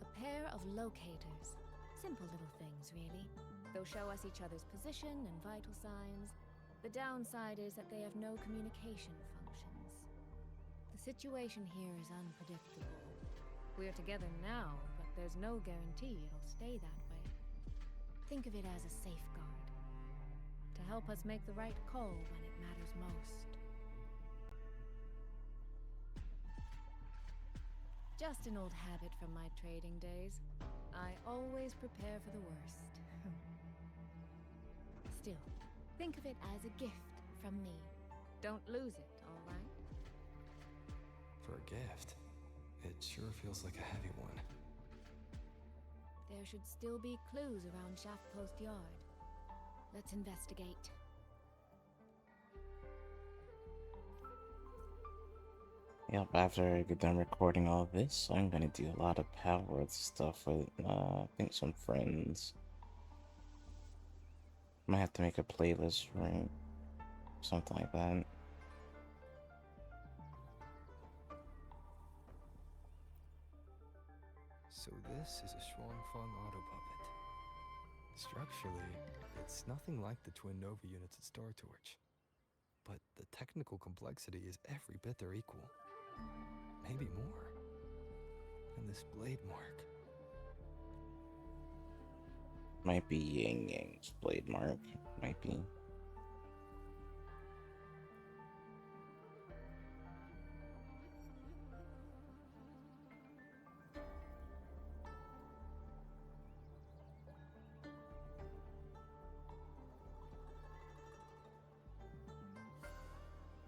A pair of locators. Simple little things, really. They'll show us each other's position and vital signs. The downside is that they have no communication functions. The situation here is unpredictable. We're together now, but there's no guarantee it'll stay that way. Think of it as a safeguard, to help us make the right call when it matters most. Just an old habit from my trading days. I always prepare for the worst. Still, think of it as a gift from me. Don't lose it, all right? For a gift, it sure feels like a heavy one. There should still be clues around Shaft Post Yard. Let's investigate. Yep, after I get done recording all this, I'm gonna do a lot of power stuff with, I think some friends. Might have to make a playlist for it. Something like that. So this is a Xuanfeng auto puppet. Structurally, it's nothing like the twin Nova units at Star Torch. But the technical complexity is every bit their equal. Maybe more. And this blade mark. Might be Yang Yang's blade mark. Might be.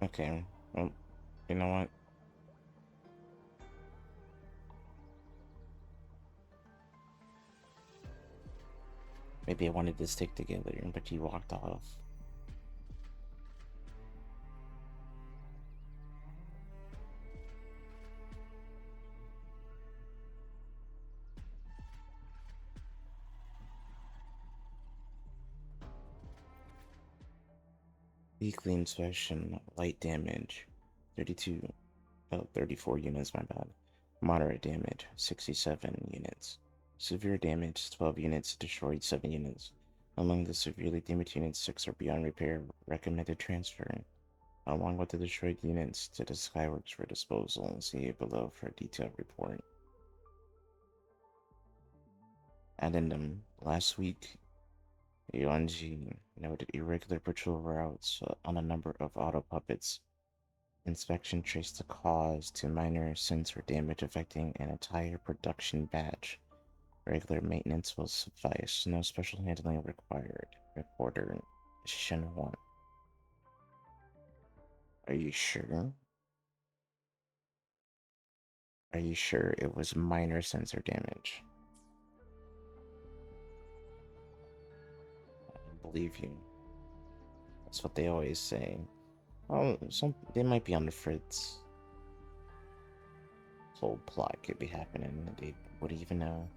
Okay, well, you know what? Maybe I wanted to stick together, but he walked off. Weekly inspection, light damage, 34 units, my bad. Moderate damage, 67 units. Severe damage, 12 units, destroyed 7 units. Among the severely damaged units, 6 are beyond repair, recommended transfer, along with the destroyed units to the Skyworks for disposal. See below for a detailed report. Addendum, last week, Yuanji noted irregular patrol routes on a number of auto puppets. Inspection traced the cause to minor sensor damage affecting an entire production batch. Regular maintenance will suffice. No special handling required. Reporter Shenhuan. Are you sure? Are you sure it was minor sensor damage? believe you. That's what they always say. Oh, they might be on the fritz. This whole plot could be happening. They wouldn't even know.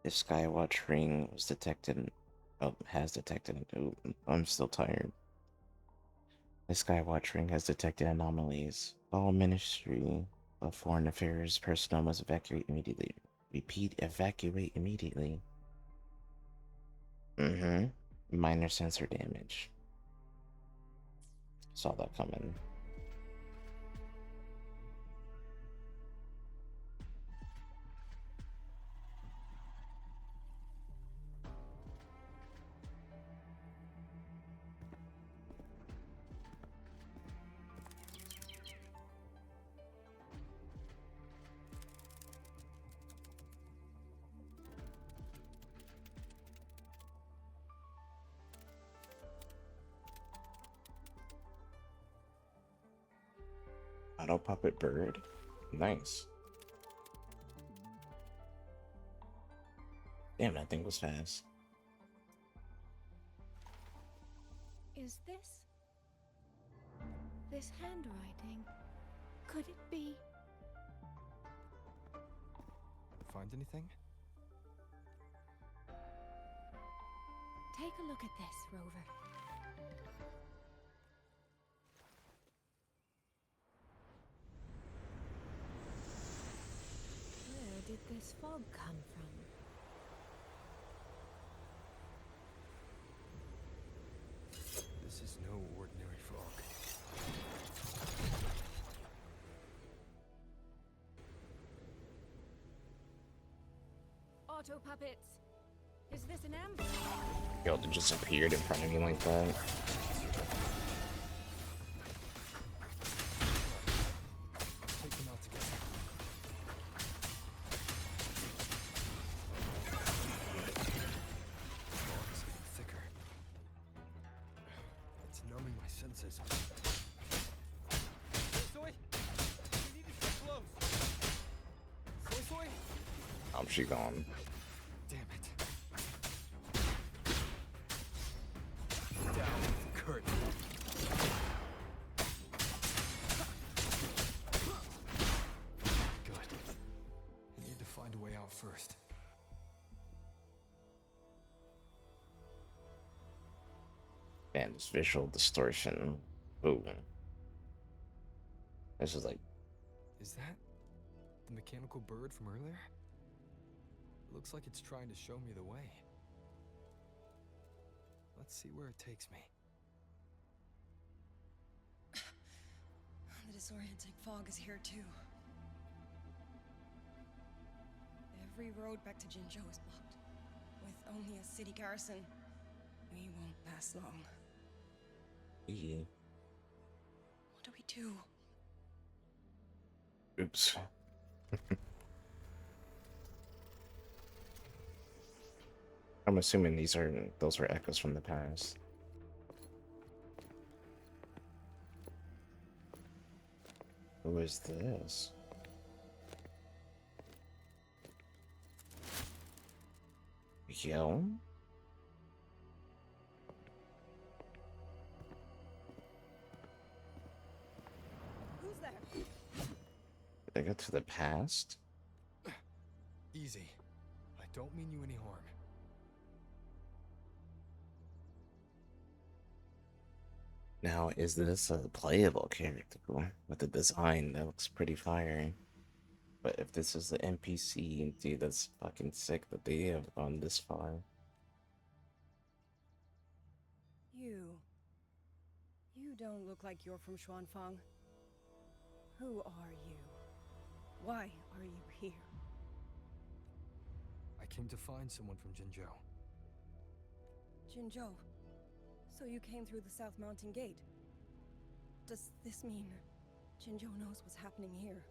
If Skywatch ring was detected, oh, has detected. Oh, I'm still tired. The Skywatch ring has detected anomalies. All Ministry of Foreign Affairs personnel must evacuate immediately. Repeat, evacuate immediately. Minor sensor damage. Saw that coming. Auto puppet bird. Nice. Damn, that thing was fast. Is this handwriting? Could it be? Find anything? Take a look at this, Rover. Where did this fog come from? This is no ordinary fog. Auto puppets. Is this an ambush? Yo, they just appeared in front of me like that. Take them out together. Fog is getting thicker. It's numbing my senses. Soy, we need to get close. Soy. She gone. Damn it. Down with the curtain. Good. I need to find a way out first. Man, this visual distortion. Ooh. This is like... Is that the mechanical bird from earlier? It looks like it's trying to show me the way. Let's see where it takes me. The disorienting fog is here too. Every road back to Jinzhou is blocked. With only a city garrison, we won't last long. Yeah. What do we do? Oops. I'm assuming those were echoes from the past. Who is this? Yo? Who's there? Did I go to the past? Easy. I don't mean you any harm. Now, is this a playable character with a design that looks pretty fire? But if this is the NPC, dude, that's fucking sick that they have gone this far. You don't look like you're from Xuanfang. Who are you? Why are you here? I came to find someone from Jinzhou. Jinzhou. So you came through the South Mountain Gate. Does this mean Jinzhou knows what's happening here?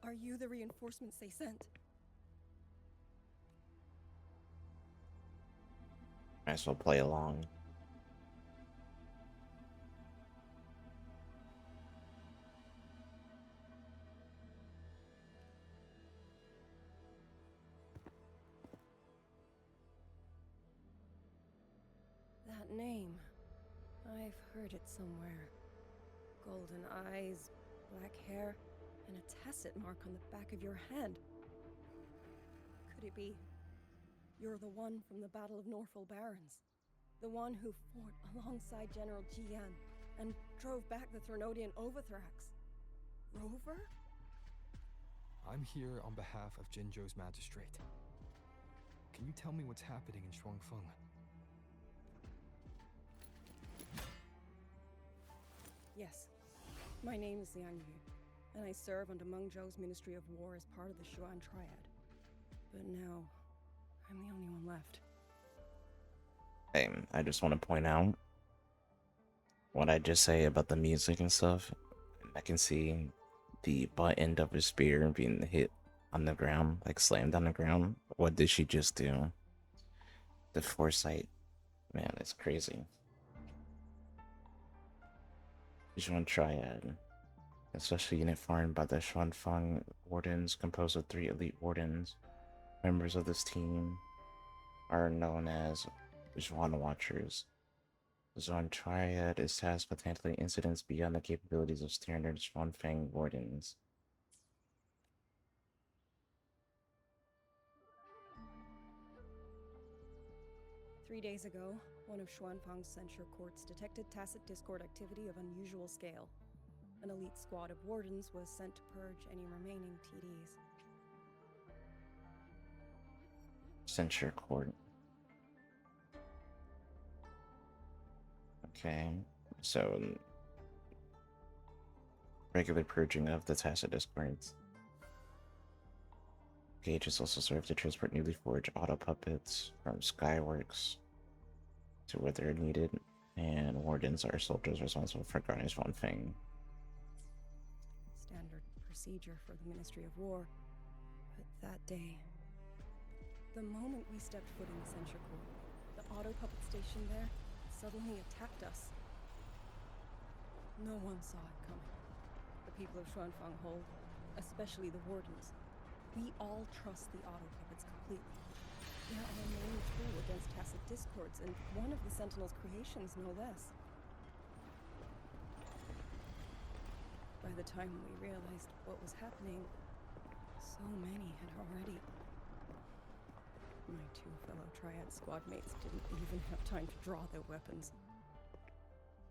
Are you the reinforcements they sent? Might as well play along. That name. I've heard it somewhere. Golden eyes, black hair, and a tacet mark on the back of your hand. Could it be you're the one from the Battle of Norfolk Barrens? The one who fought alongside General Jian and drove back the Threnodian Overthrax? Rover? I'm here on behalf of Jinzhou's magistrate. Can you tell me what's happening in Shuangfeng? Yes. My name is Liang Yu, and I serve under Meng Zhou's Ministry of War as part of the Xuan Triad. But now, I'm the only one left. Hey, I just want to point out what I just say about the music and stuff. I can see the butt end of his spear being hit on the ground, like slammed on the ground. What did she just do? The foresight, man, it's crazy. Xuan Triad, a special unit formed by the Xuanfeng Wardens, composed of 3 elite wardens. Members of this team are known as Xuan Watchers. The Xuan Triad is tasked with handling incidents beyond the capabilities of standard Xuanfeng Wardens. Three days ago, one of Xuanfang's censure courts detected tacit discord activity of unusual scale. An elite squad of wardens was sent to purge any remaining TDs. Censure Court. Okay, so regular purging of the tacit discords. Gauges also serve to transport newly forged auto puppets from Skyworks to where they're needed, and wardens are soldiers responsible for guarding Xuanfeng. Standard procedure for the Ministry of War. But that day, the moment we stepped foot in the censure court, the auto puppet station there suddenly attacked us. No one saw it coming. The people of Xuanfang Hold, especially the wardens. We all trust the auto puppets completely. They're our main tool against tacit discords, and one of the Sentinel's creations, no less. By the time we realized what was happening, so many had already. My 2 fellow Triad squad mates didn't even have time to draw their weapons.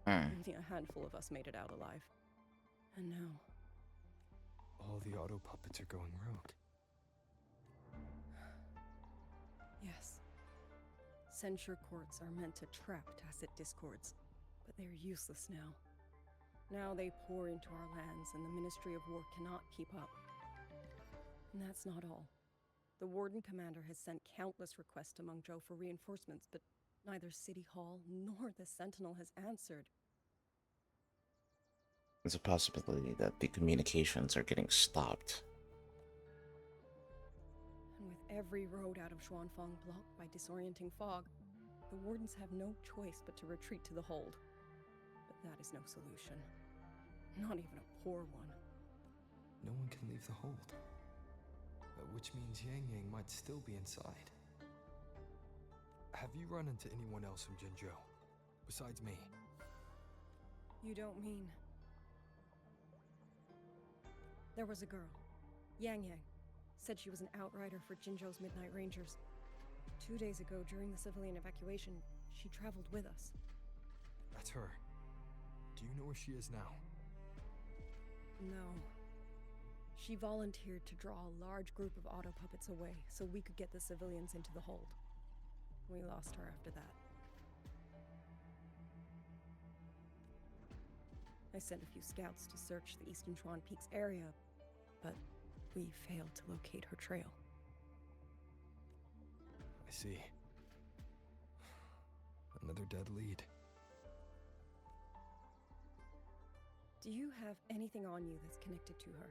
Only a handful of us made it out alive. And now... all the auto puppets are going rogue. Yes. Censure courts are meant to trap tacit discords, but they're useless now. Now they pour into our lands, and the Ministry of War cannot keep up. And that's not all. The Warden Commander has sent countless requests to Meng Zhou for reinforcements, but neither City Hall nor the Sentinel has answered. There's a possibility that the communications are getting stopped. And with every road out of Xuanfang blocked by disorienting fog, the Wardens have no choice but to retreat to the hold. But that is no solution. Not even a poor one. No one can leave the hold. Which means Yang Yang might still be inside. Have you run into anyone else from Jinzhou, besides me? You don't mean... There was a girl, Yang Yang. Said she was an outrider for Jinzhou's Midnight Rangers. 2 days ago, during the civilian evacuation, she traveled with us. That's her. Do you know where she is now? No. She volunteered to draw a large group of auto puppets away so we could get the civilians into the hold. We lost her after that. I sent a few scouts to search the Eastern Chuan Peaks area, but we failed to locate her trail. I see. Another dead lead. Do you have anything on you that's connected to her?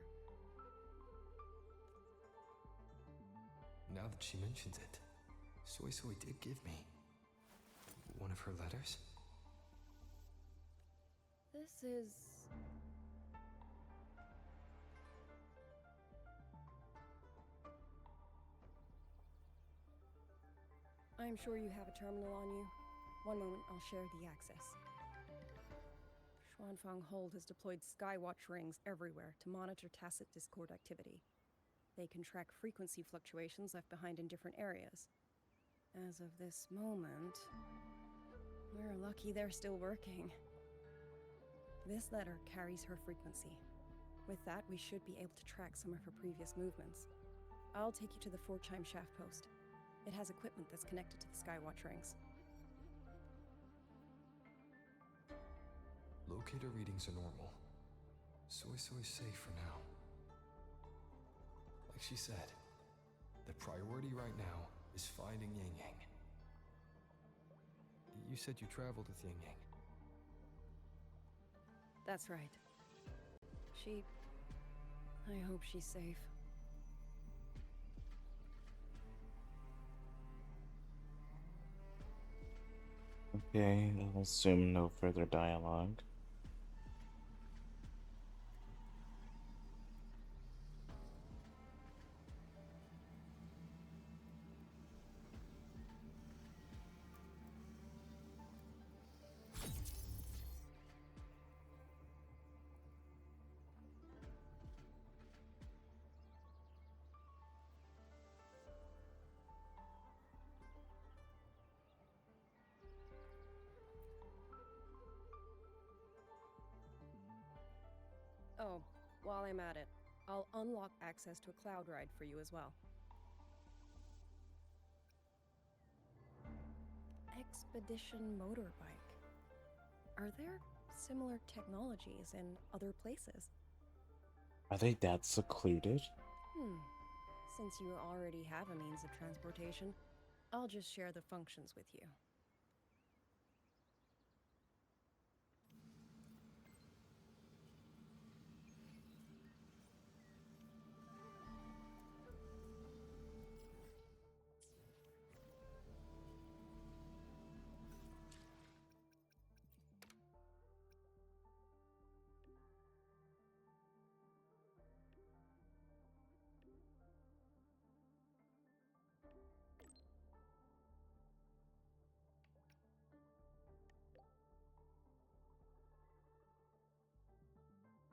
Now that she mentions it, Soy Soy did give me one of her letters. This is... I'm sure you have a terminal on you. One moment, I'll share the access. Xuanfang Hold has deployed Skywatch rings everywhere to monitor tacit Discord activity. They can track frequency fluctuations left behind in different areas. As of this moment, we're lucky they're still working. This letter carries her frequency. With that, we should be able to track some of her previous movements. I'll take you to the 4-chime shaft post. It has equipment that's connected to the Skywatch rings. Locator readings are normal. Soy safe for now. Like she said, the priority right now is finding Yang Yang. You said you traveled with Yang Yang. That's right. I hope she's safe. Okay, I'll assume no further dialogue. Oh, while I'm at it, I'll unlock access to a cloud ride for you as well. Expedition motorbike. Are there similar technologies in other places? Are they that secluded? Since you already have a means of transportation, I'll just share the functions with you.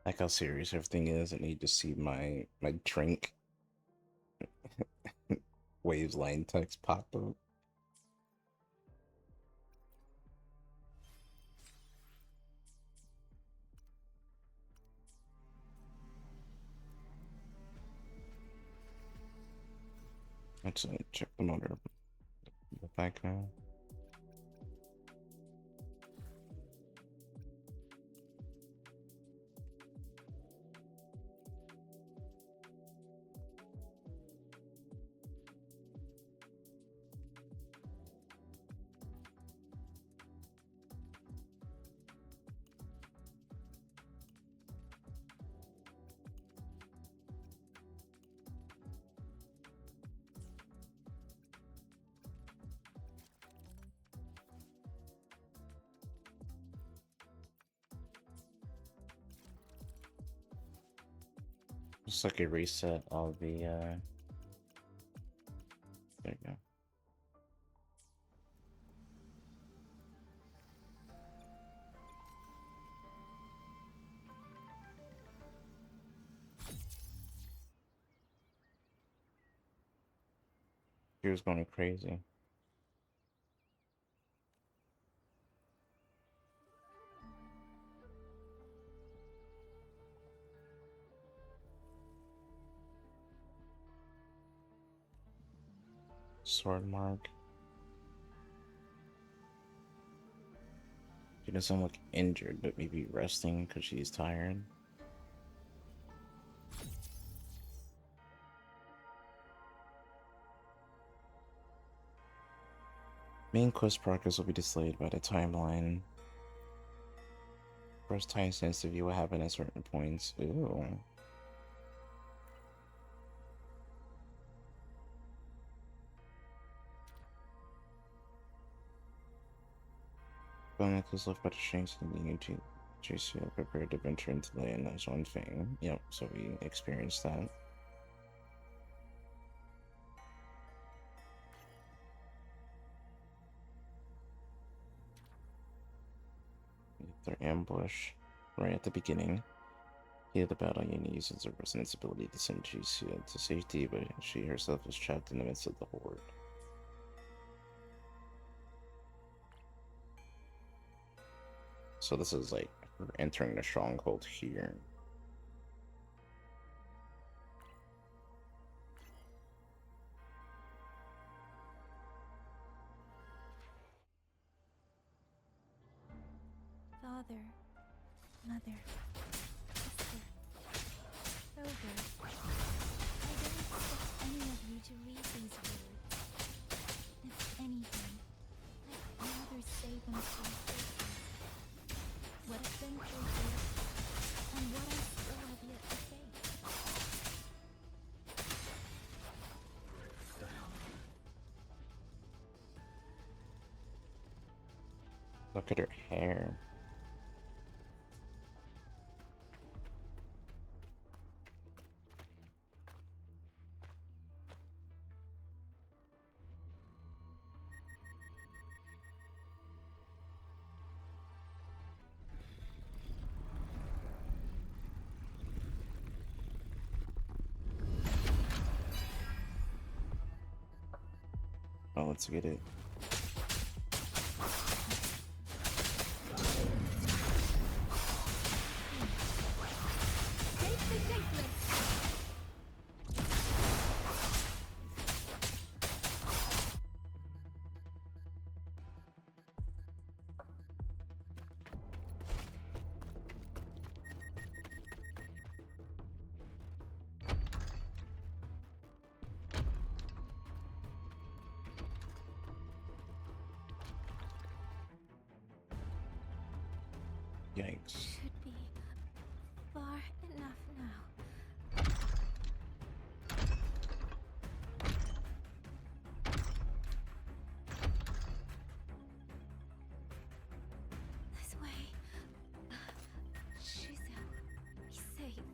Like how serious everything is. I need to see my drink waves line text pop up. Let's check the motor. The background. Just like a reset of the there you go. She was going crazy. Sword mark. She doesn't look injured, but maybe resting because she's tired. Main quest progress will be delayed by the timeline. First time sensitive, you will happen at certain points. Ooh. Necklace left by the strings and you to chase you prepared to venture into the land. That's one thing. Yep, so we experienced that. Their ambush right at the beginning. Heated the battle, Yuna uses her resonance ability to send Jisoo to safety, but she herself is trapped in the midst of the horde. So this is like her entering the stronghold here. Father, mother, sister, Rover. I don't expect any of you to read these words. If anything, I'd rather say them to your faces. What I've been through here, and what I still have yet to face. Look at her hair. Oh, let's get it. Yikes. Should be far enough now. This way. Shizu, be safe.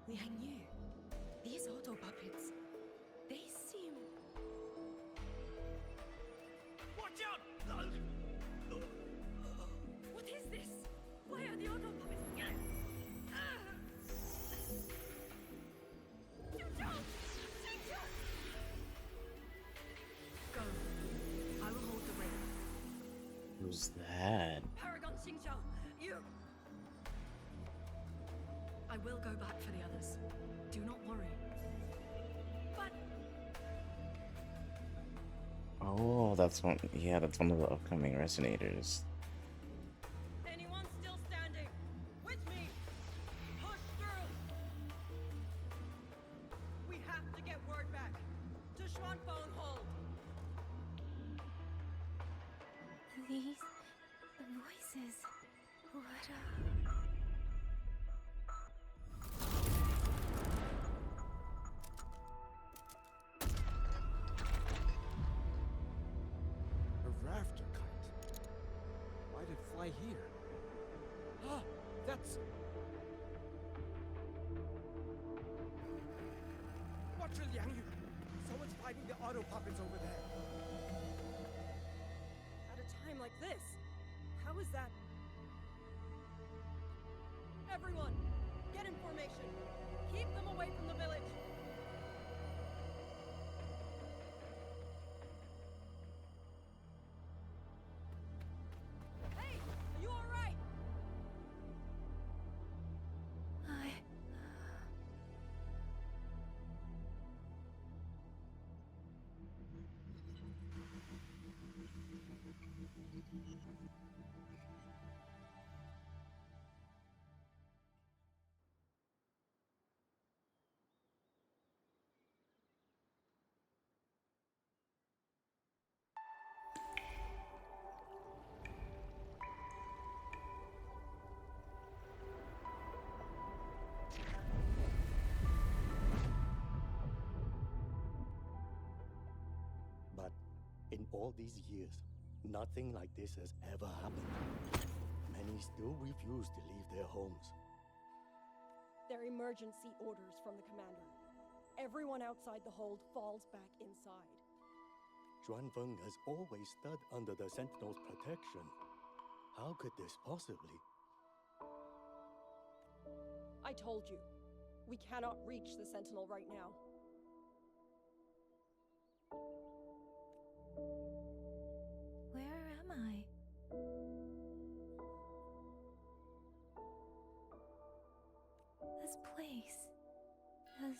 Liang Yu, these auto puppets, they seem... Watch out! What is this? Why are the auto puppets... Go. I will hold the ring. Who's that? Paragon Xingqiao, you... I will go back for the others. Do not worry. But... Oh, that's one. Yeah, that's one of the upcoming resonators. Anyone still standing? With me! Push through! We have to get word back. To Xuanfeng Hold! These voices. What A rafter kite. Why'd it fly here? Ah, that's... Watch your Liang Yu! Someone's fighting the auto puppets over there. At a time like this, how is that? Everyone, get in formation. Keep them away from the village. Hey, are you all right? In all these years, nothing like this has ever happened. Many still refuse to leave their homes. They're emergency orders from the commander. Everyone outside the hold falls back inside. Xuanfeng has always stood under the Sentinel's protection. How could this possibly? I told you, we cannot reach the Sentinel right now. Where am I? This place is...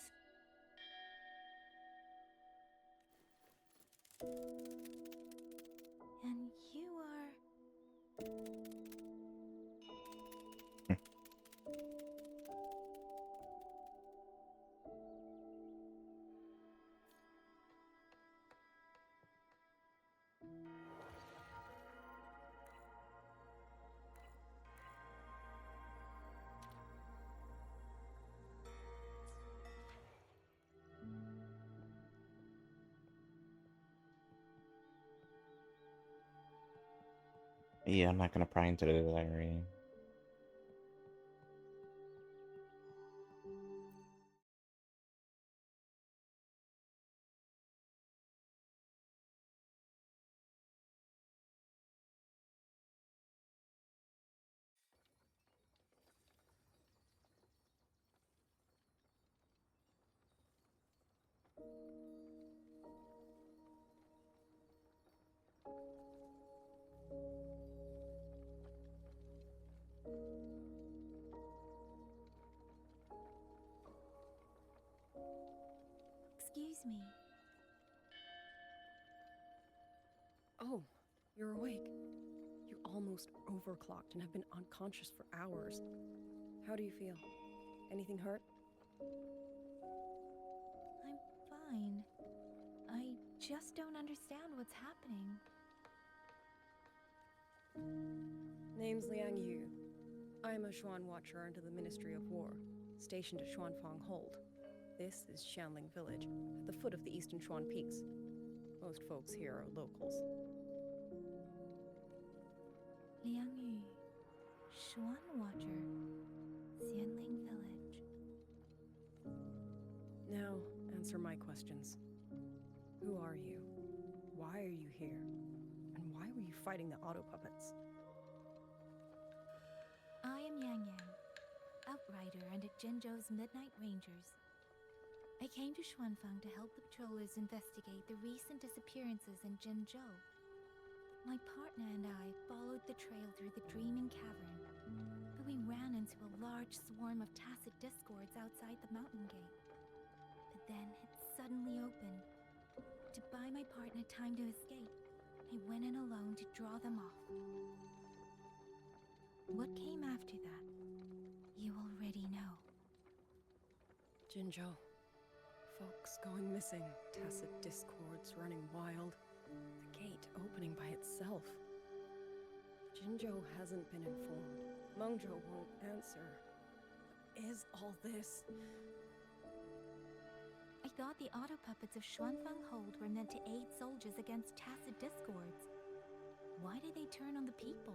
And you are... Yeah, I'm not gonna pry into the diary. Excuse me. Oh, you're awake. You almost overclocked and have been unconscious for hours. How do you feel? Anything hurt? I'm fine. I just don't understand what's happening. Name's Liang Yu. I'm a Xuan Watcher under the Ministry of War, stationed at Xuanfang Hold. This is Xianling Village, at the foot of the Eastern Xuan Peaks. Most folks here are locals. Liang Yu, Xuan Watcher, Xianling Village. Now, answer my questions. Who are you? Why are you here? And why were you fighting the auto puppets? I am Yang Yang, Outrider under Jinzhou's Midnight Rangers. I came to Xuanfang to help the patrollers investigate the recent disappearances in Jinzhou. My partner and I followed the trail through the Dreaming Cavern, but we ran into a large swarm of tacit discords outside the mountain gate. But then it suddenly opened. To buy my partner time to escape, I went in alone to draw them off. What came after that, you already know. Jinzhou. Folks going missing, tacit discords running wild, the gate opening by itself. Jinzhou hasn't been informed. Mengzhou won't answer. What is all this? I thought the auto puppets of Xuanfang Hold were meant to aid soldiers against tacit discords. Why did they turn on the people?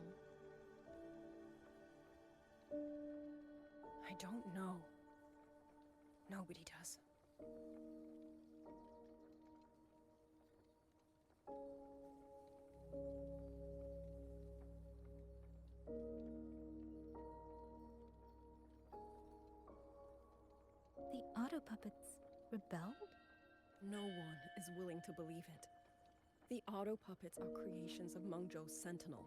I don't know. Nobody does. The auto puppets rebelled? No one is willing to believe it. The auto puppets are creations of Mengzhou's Sentinel.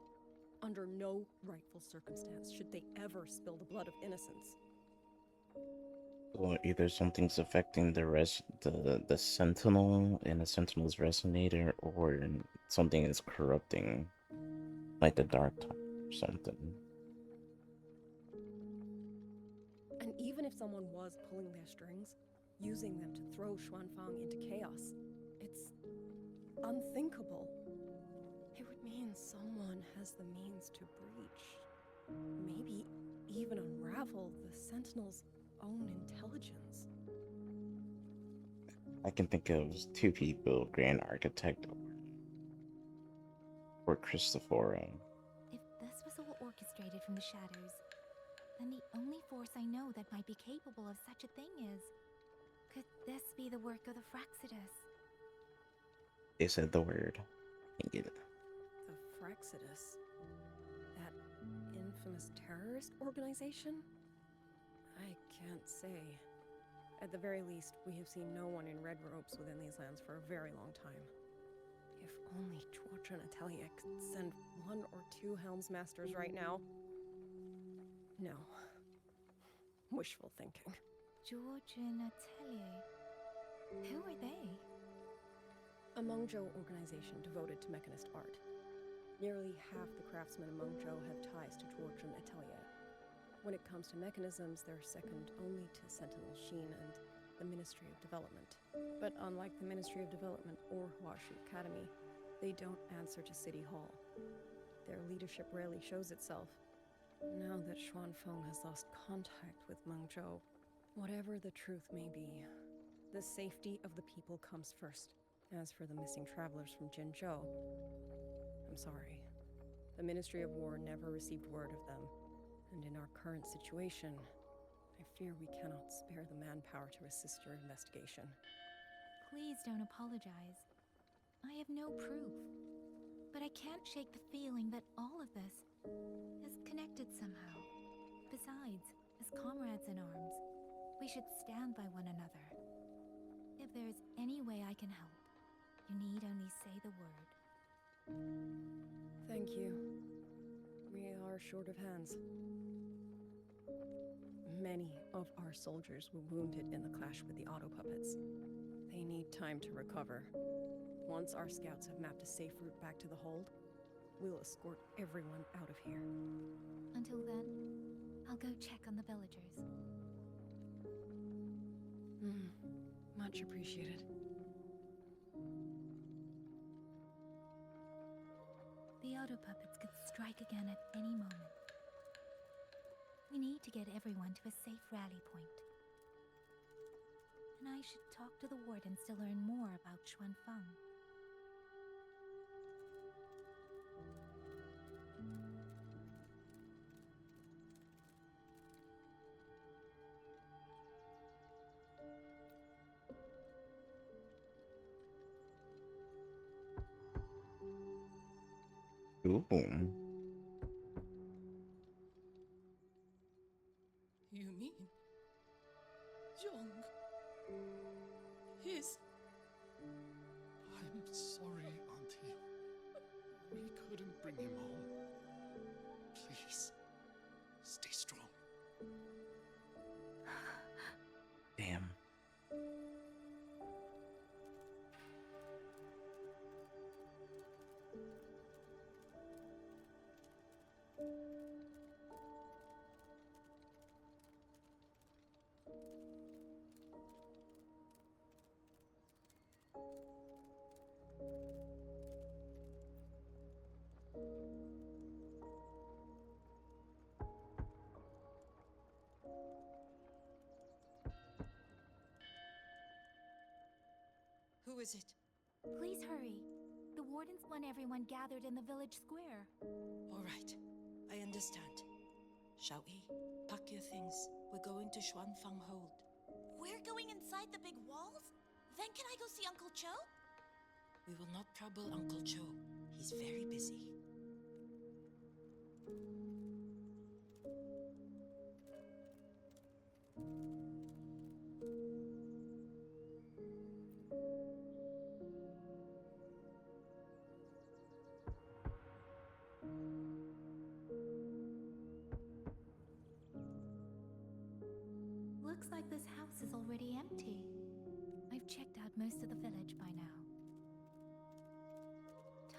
Under no rightful circumstance should they ever spill the blood of innocents. Well, either something's affecting the Sentinel and the Sentinel's resonator, or something is corrupting, like the Dark Time or something. And even if someone was pulling their strings, using them to throw Xuanfang into chaos, it's unthinkable. It would mean someone has the means to breach, maybe even unravel the Sentinel's own intelligence. I can think of two people, Grand Architect for Cristoforo. If this was all orchestrated from the shadows, then the only force I know that might be capable of such a thing is... Could this be the work of the Fraxidus? They said the word. Dang it. The Fraxidus? That infamous terrorist organization? I can't say. At the very least, we have seen no one in red robes within these lands for a very long time. If only George and Atelier could send 1 or 2 Helmsmasters right now. No. Wishful thinking. George and Atelier. Who are they? A Mengzhou organization devoted to mechanist art. Nearly half the craftsmen in Mengzhou have ties to George and Atelier. When it comes to mechanisms, they're second only to Sentinel Sheen and the Ministry of Development. But unlike the Ministry of Development or Huashi Academy, they don't answer to City Hall. Their leadership rarely shows itself. Now that Xuanfeng has lost contact with Mengzhou, whatever the truth may be, the safety of the people comes first. As for the missing travelers from Jinzhou, I'm sorry. The Ministry of War never received word of them. And in our current situation, I fear we cannot spare the manpower to assist your investigation. Please don't apologize. I have no proof. But I can't shake the feeling that all of this is connected somehow. Besides, as comrades in arms, we should stand by one another. If there's any way I can help, you need only say the word. Thank you. We are short of hands. Many of our soldiers were wounded in the clash with the auto puppets. They need time to recover. Once our scouts have mapped a safe route back to the hold, we'll escort everyone out of here. Until then, I'll go check on the villagers. Much appreciated. The auto puppets could strike again at any moment. We need to get everyone to a safe rally point. And I should talk to the wardens to learn more about Xuanfeng. Ooh. You mean Young? His... I'm sorry, Auntie. We couldn't bring him home. Please, stay strong. Damn. Who is it? Please hurry. The wardens want everyone gathered in the village square. All right, I understand. Shall we? Pack your things. We're going to Xuanfeng Hold. We're going inside the big walls? Then can I go see Uncle Cho? We will not trouble Uncle Cho. He's very busy. Looks like this house is already empty. I've checked out most of the village by now.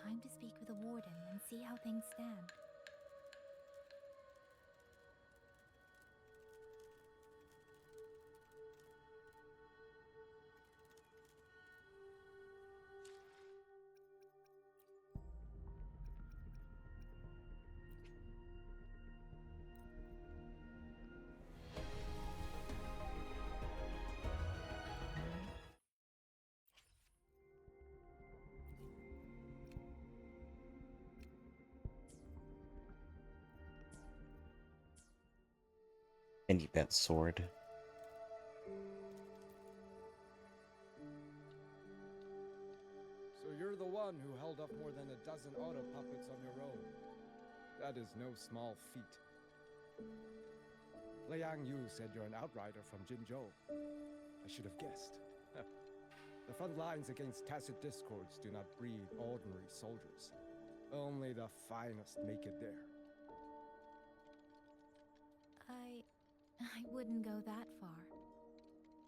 Time to speak with the warden and see how things stand. And you bet sword. So you're the one who held up more than a dozen auto puppets on your own. That is no small feat. Liang Yu said you're an outrider from Jinzhou. I should have guessed. The front lines against tacit discords do not breed ordinary soldiers. Only the finest make it there. I wouldn't go that far.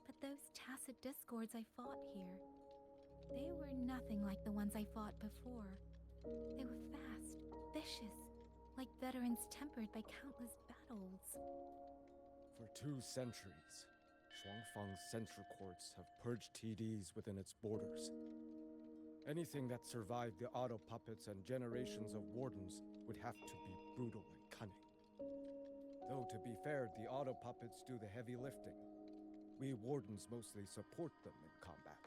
But those tacit discords I fought here, they were nothing like the ones I fought before. They were fast, vicious, like veterans tempered by countless battles. For 2 centuries, Shuangfang's central courts have purged TDs within its borders. Anything that survived the auto puppets and generations of wardens would have to be brutal and cunning. Though, to be fair, the auto puppets do the heavy lifting. We wardens mostly support them in combat.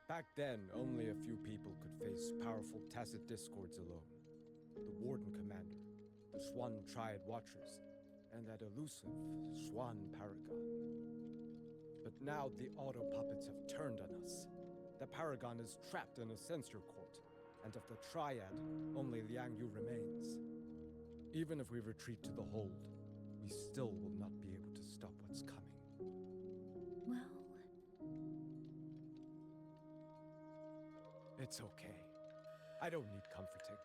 Back then, only a few people could face powerful tacit discords alone. The warden commander, the Swan Triad Watchers, and that elusive Swan Paragon. But now the auto puppets have turned on us. The Paragon is trapped in a censor court, and of the Triad, only Liang Yu remains. Even if we retreat to the hold, we still will not be able to stop what's coming. Well... It's okay. I don't need comforting.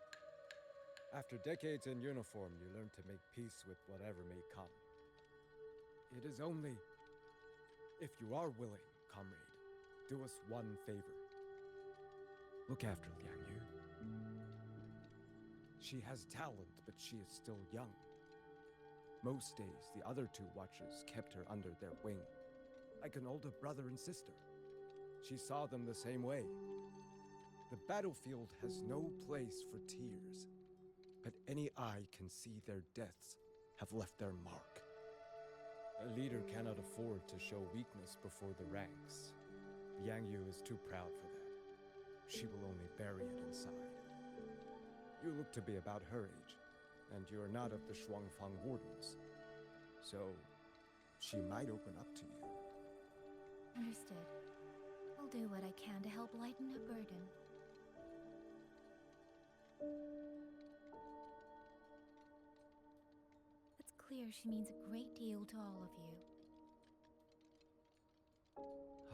After decades in uniform, you learn to make peace with whatever may come. It is only... if you are willing, comrade, do us one favor. Look after Liang Yu. She has talent, but she is still young. Most days, the other 2 watchers kept her under their wing, like an older brother and sister. She saw them the same way. The battlefield has no place for tears, but any eye can see their deaths have left their mark. A leader cannot afford to show weakness before the ranks. Liang Yu is too proud for that. She will only bury it inside. You look to be about her age, and you are not of the Shuangfang Wardens. So, she might open up to you. Understood. I'll do what I can to help lighten her burden. It's clear she means a great deal to all of you.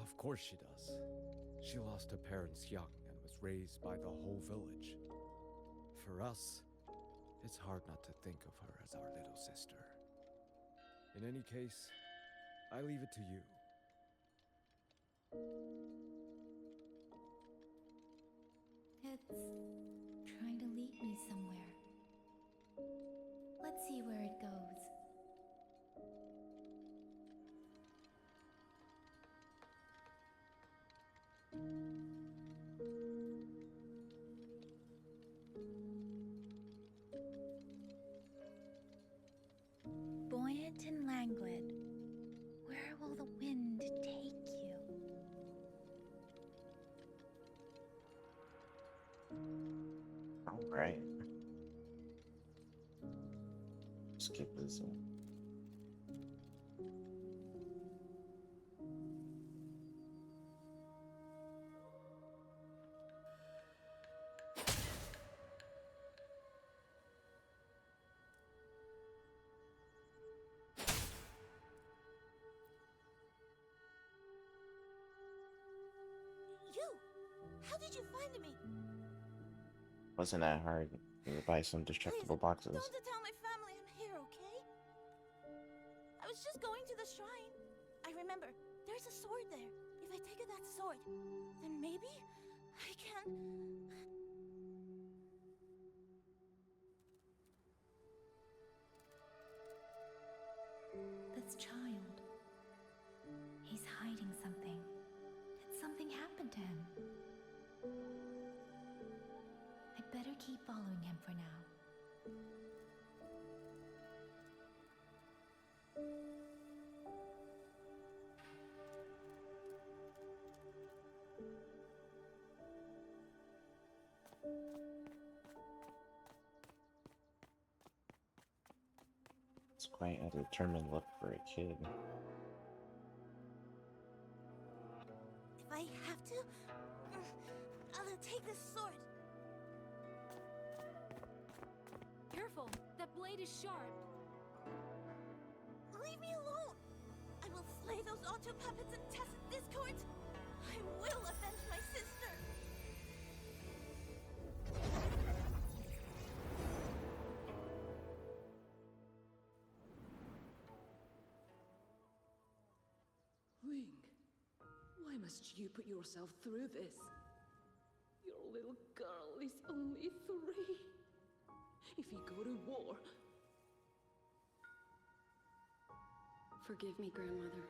Of course she does. She lost her parents young and was raised by the whole village. For us, it's hard not to think of her as our little sister. In any case, I leave it to you. It's trying to lead me somewhere. Let's see where it goes. Buoyant and languid, where will the wind take you? All right. Skip this one. You! How did you find me? Wasn't that hard? You would buy some destructible boxes. Don't tell my family I'm here, okay? I was just going to the shrine. I remember, there's a sword there. If I take that sword, then maybe I can... This child. He's hiding something. Did something happen to him? I'd better keep following him for now. quite a determined look for a kid. If I have to, I'll take this sword. Careful! That blade is sharp! Leave me alone! I will slay those auto puppets and tacit discords! I will avenge my sister! Ling, why must you put yourself through this? Your little girl is only 3. If you go to war... Forgive me, Grandmother,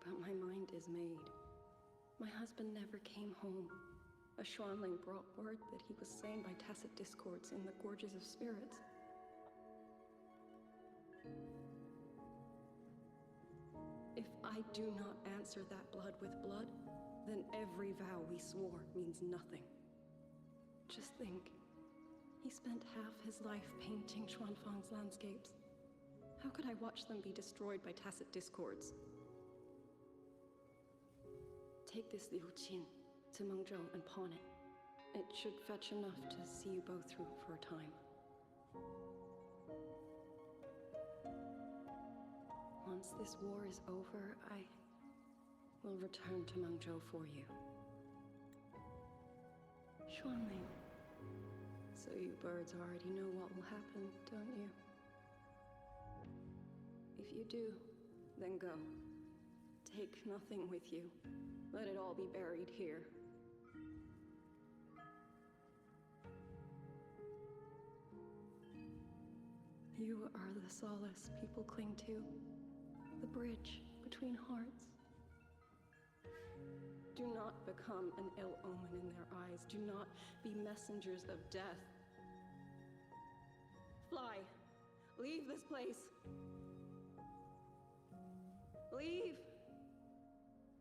but my mind is made. My husband never came home. A Xuanling brought word that he was slain by tacit discords in the Gorges of Spirits. If I do not answer that blood with blood, then every vow we swore means nothing. Just think, he spent half his life painting Xuanfang's landscapes. How could I watch them be destroyed by tacit discords? Take this Liu Qin to Mengzhou and pawn it. It should fetch enough to see you both through for a time. Once this war is over, I will return to Mengzhou for you. Xuanling. So you birds already know what will happen, don't you? If you do, then go. Take nothing with you. Let it all be buried here. You are the solace people cling to, the bridge between hearts. Do not become an ill omen in their eyes. Do not be messengers of death. Fly. Leave this place. Leave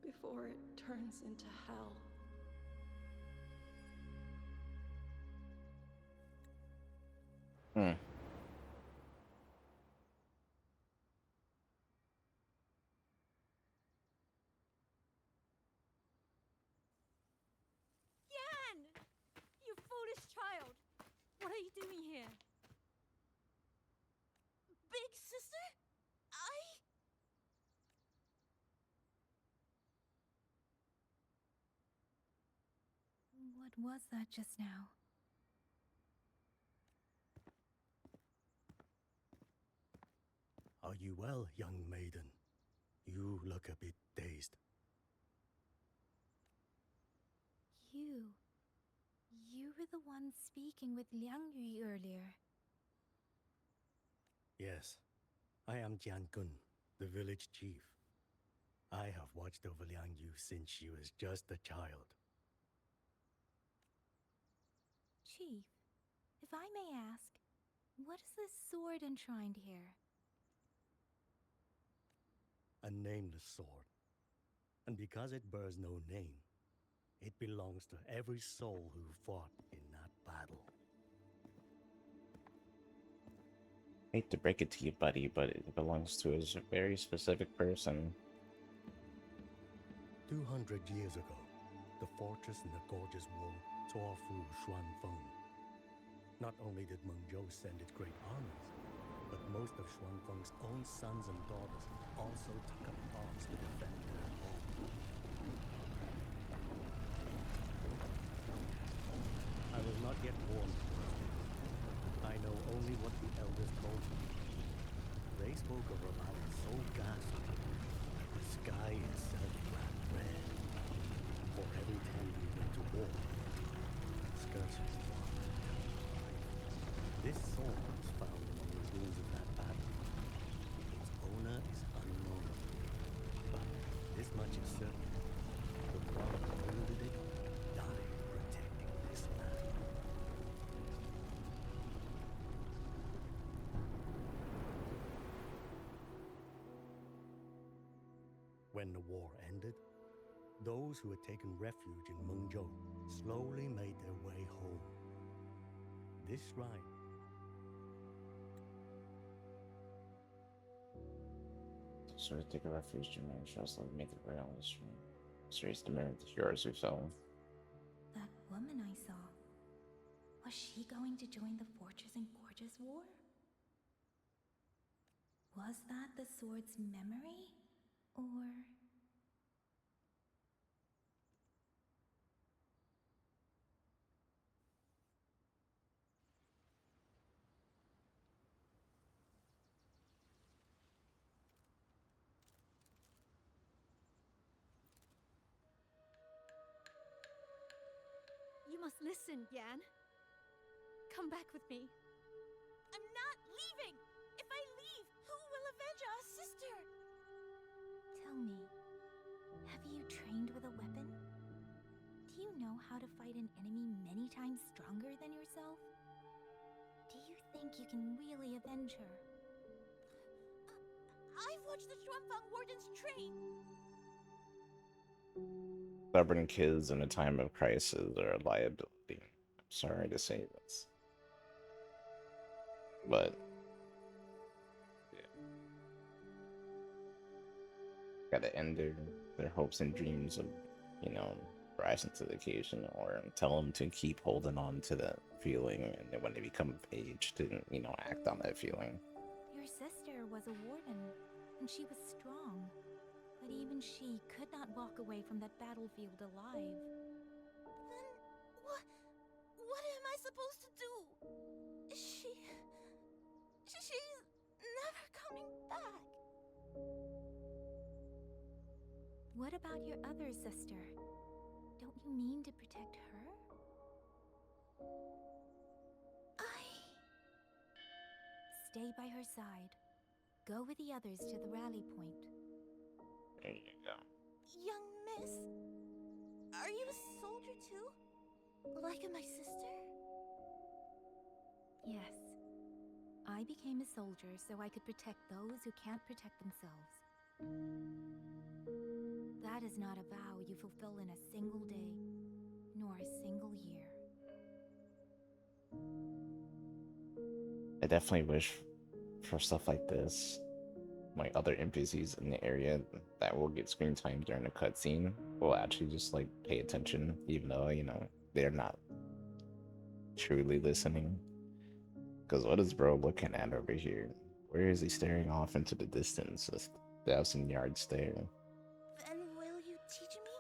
before it turns into hell. Yan! You foolish child! What are you doing here? Big sister? What was that just now? Are you well, young maiden? You look a bit dazed. You were the one speaking with Liang Yu earlier. Yes, I am Jian Gun, the village chief. I have watched over Liang Yu since she was just a child. Chief, if I may ask, what is this sword enshrined here? A nameless sword. And because it bears no name, it belongs to every soul who fought in that battle. Hate to break it to you, buddy, but it belongs to a very specific person. 200 years ago, the fortress in the Gorges War tore through Xuanfeng. Not only did Mengzhou send its great armies, but most of Xuanfeng's own sons and daughters also took up arms to defend their home. I was not yet born. I know only what the elders told me. They spoke of a battle so ghastly, the sky itself ran red. For every time we went to war, skirmishes won. This sword was found among the ruins of that battle. Its owner is unknown. But this much is certain. The one who wielded it died protecting this land. When the war ended, those who had taken refuge in Mengzhou slowly made their way home. This shrine So we take a refuge to man, just like make it real on the stream. Series the mirror the heroes we fell. That woman I saw. Was she going to join the Fortress and Gorgeous War? Was that the sword's memory? Or... You must listen, Yan. Come back with me. I'm not leaving! If I leave, who will avenge our sister? Tell me, have you trained with a weapon? Do you know how to fight an enemy many times stronger than yourself? Do you think you can really avenge her? I've watched the Shuanfang Wardens train! Stubborn kids in a time of crisis are a liability. I'm sorry to say this. But gotta end their hopes and dreams of, you know, rising to the occasion, or tell them to keep holding on to that feeling, and then when they become of age to, you know, act on that feeling. Your sister was a warden, and she was strong. But even she could not walk away from that battlefield alive. Then what am I supposed to do? She's never coming back. What about your other sister? Don't you mean to protect her? Stay by her side. Go with the others to the rally point. There you go. Young miss, are you a soldier too? Like my sister? Yes. I became a soldier so I could protect those who can't protect themselves. That is not a vow you fulfill in a single day, nor a single year. I definitely wish for stuff like this, like other NPCs in the area that will get screen time during a cutscene will actually just like pay attention, even though, you know, they're not truly listening. Because what is bro looking at over here? Where is he staring off into the distance? This 1,000-yard stare. Then will you teach me?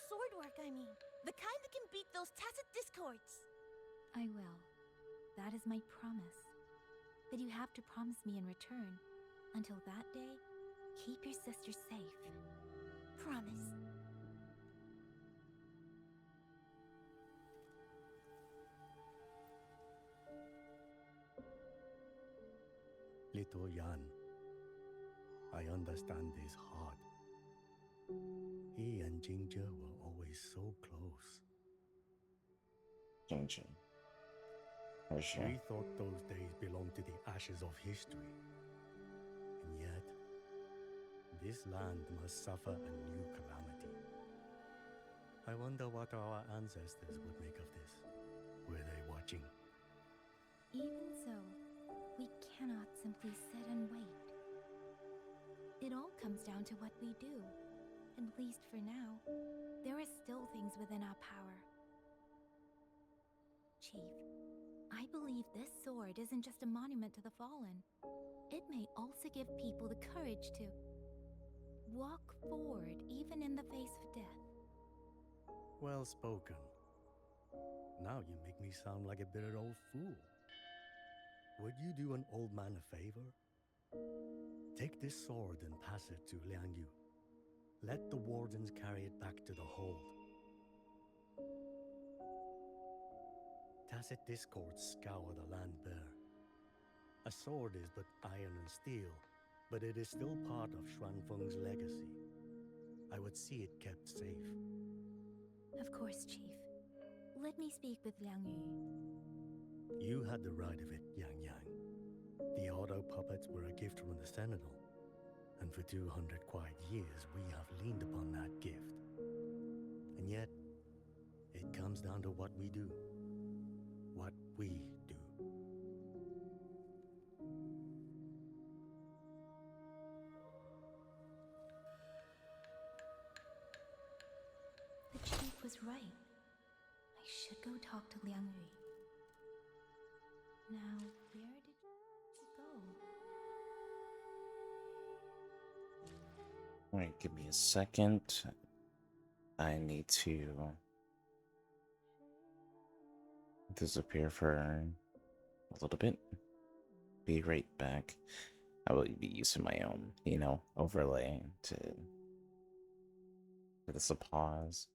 Sword work, I mean. The kind that can beat those tacit discords. I will. That is my promise. But you have to promise me in return. Until that day, keep your sister safe. Promise. Little Yan, I understand this hard. He and Ginger were always so close. Ginger. For sure. We thought those days belonged to the ashes of history. And yet, this land must suffer a new calamity. I wonder what our ancestors would make of this. Were they watching? Even so, we cannot simply sit and wait. It all comes down to what we do. At least for now, there are still things within our power. Chief, I believe this sword isn't just a monument to the fallen. It may also give people the courage to walk forward even in the face of death. Well spoken. Now you make me sound like a bitter old fool. Would you do an old man a favor? Take this sword and pass it to Liang Yu. Let the wardens carry it back to the hold. Tacit discords scour the land bare. A sword is but iron and steel, but it is still part of Xuanfeng's legacy. I would see it kept safe. Of course, Chief. Let me speak with Liang Yu. You had the right of it, Yang Yang. The auto puppets were a gift from the Sentinel, and for 200 quiet years we have leaned upon that gift. And yet, it comes down to what we do. What we do. right. I should go talk to Liang Yu. Now, where did you go? Alright, give me a second. I need to disappear for a little bit. Be right back. I will be using my own, overlay to for this a pause.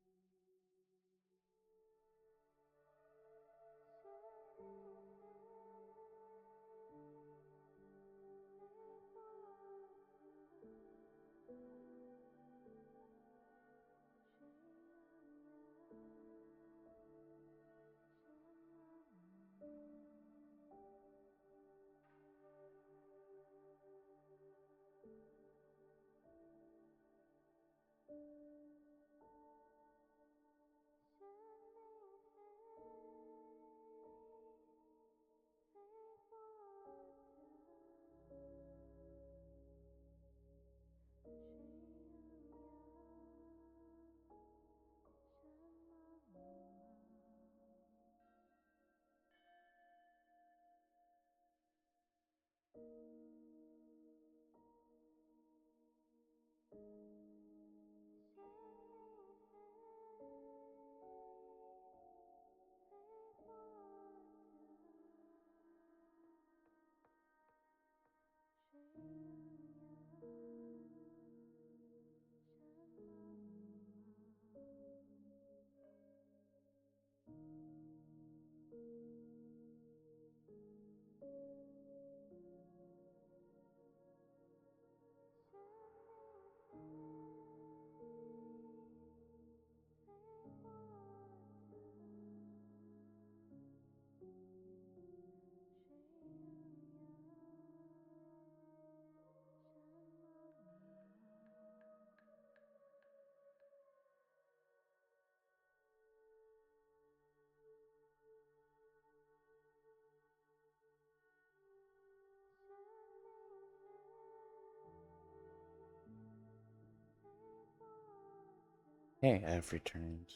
Hey, I've returned.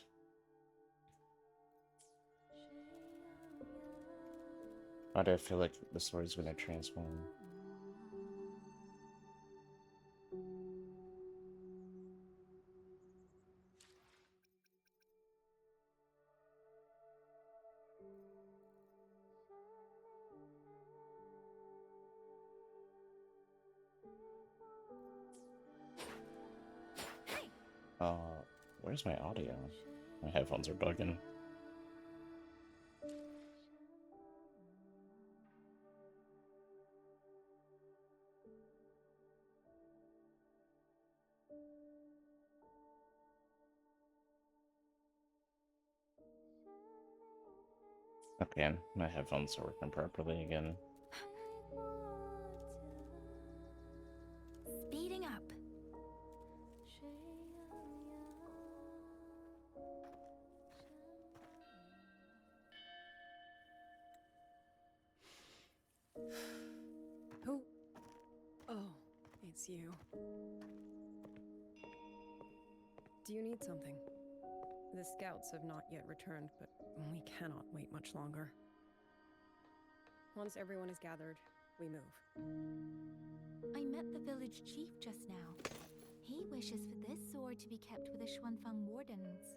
Why do I feel like the story's gonna transform? Uh, where's my audio? My headphones are bugging. Okay, my headphones are working properly again. Speeding up. Who? Oh, it's you. Do you need something? The scouts have not yet returned, but we cannot wait much longer. Once everyone is gathered, we move. I met the village chief just now. He wishes for this sword to be kept with the Xuanfang wardens.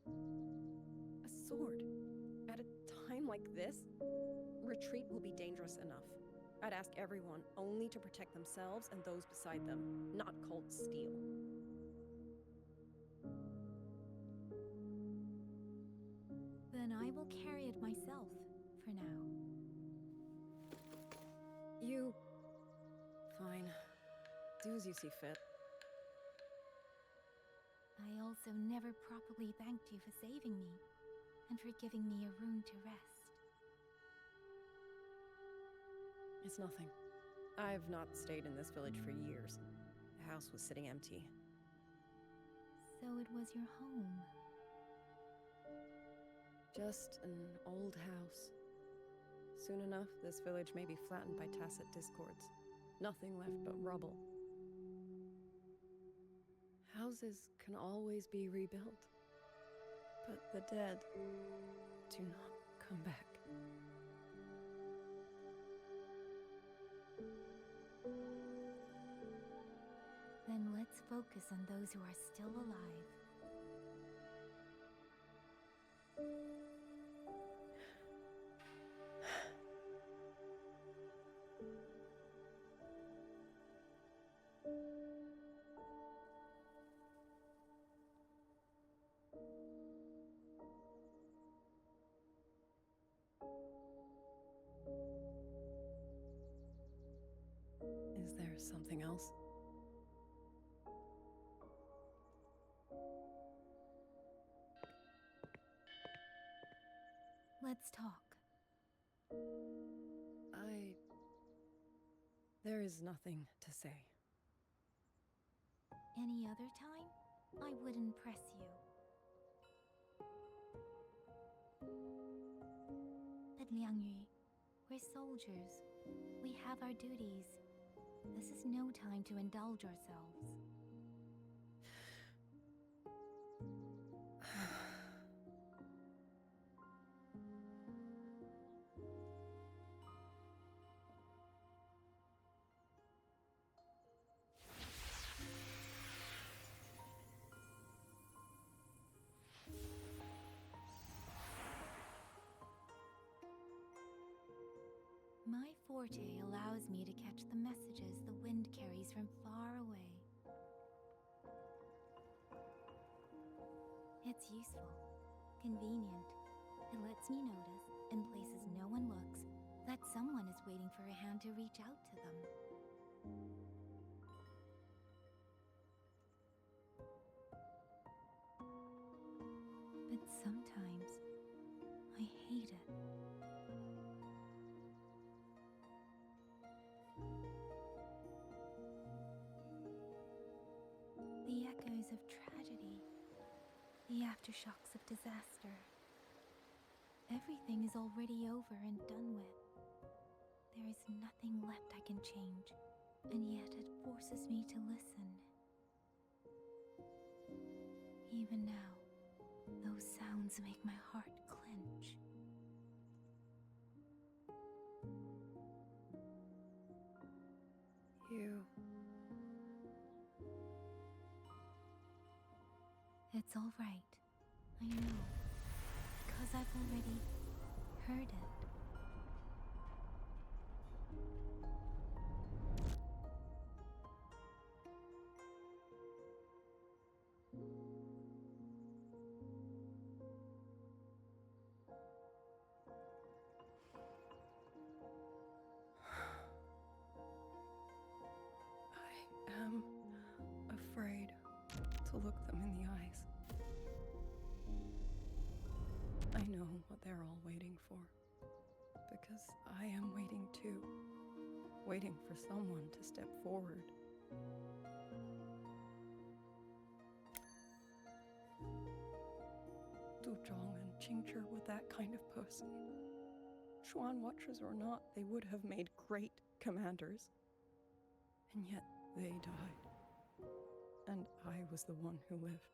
A sword? At a time like this? Retreat will be dangerous enough. I'd ask everyone only to protect themselves and those beside them, not cold steel. Then I will carry it myself, for now. You... Fine. Do as you see fit. I also never properly thanked you for saving me, and for giving me a room to rest. It's nothing. I've not stayed in this village for years. The house was sitting empty. So it was your home. Just an old house. Soon enough, this village may be flattened by tacit discords. Nothing left but rubble. Houses can always be rebuilt. But the dead do not come back. Then let's focus on those who are still alive. Is there something else? Let's talk. There is nothing to say. Any other time, I wouldn't press you. But Liangyu, we're soldiers. We have our duties. This is no time to indulge ourselves. My forte allows me to catch the messages the wind carries from far away. It's useful, convenient. It lets me notice, in places no one looks, that someone is waiting for a hand to reach out to them. But sometimes, I hate it. The echoes of tragedy, the aftershocks of disaster. Everything is already over and done with. There is nothing left I can change, and yet it forces me to listen. Even now, those sounds make my heart clench. It's all right. I know. Because I've already heard it. I am afraid to look them in the eyes. I know what they're all waiting for. Because I am waiting too. Waiting for someone to step forward. Duzhong and Qingzhi were that kind of person. Xuan Watchers or not, they would have made great commanders. And yet they died. And I was the one who lived.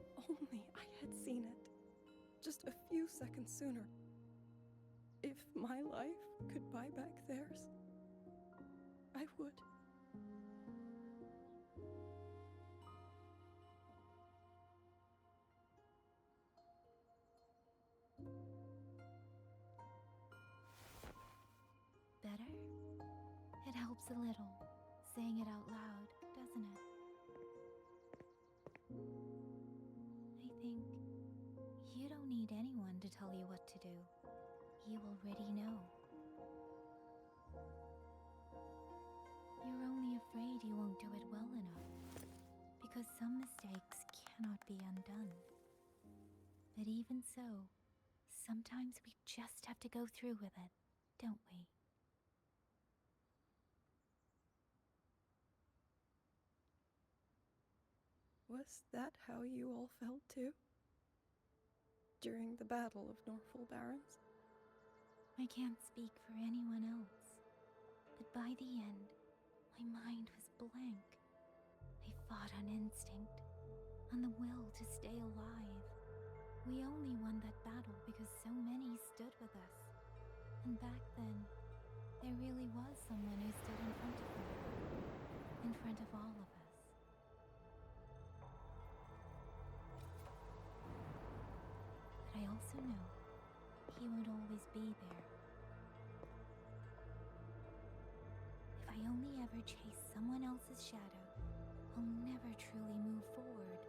If only I had seen it. Just a few seconds sooner. If my life could buy back theirs, I would. Better? It helps a little, saying it out loud, doesn't it? I think you don't need anyone to tell you what to do. You already know. You're only afraid you won't do it well enough, because some mistakes cannot be undone. But even so, sometimes we just have to go through with it, don't we? Was that how you all felt too? During the Battle of Norfolk Barrens? I can't speak for anyone else, but by the end, My mind was blank. I fought on instinct, on the will to stay alive. We only won that battle because so many stood with us. And back then, there really was someone who stood in front of me. In front of all of us. But I also know he won't always be there. If I only ever chase someone else's shadow, I'll never truly move forward.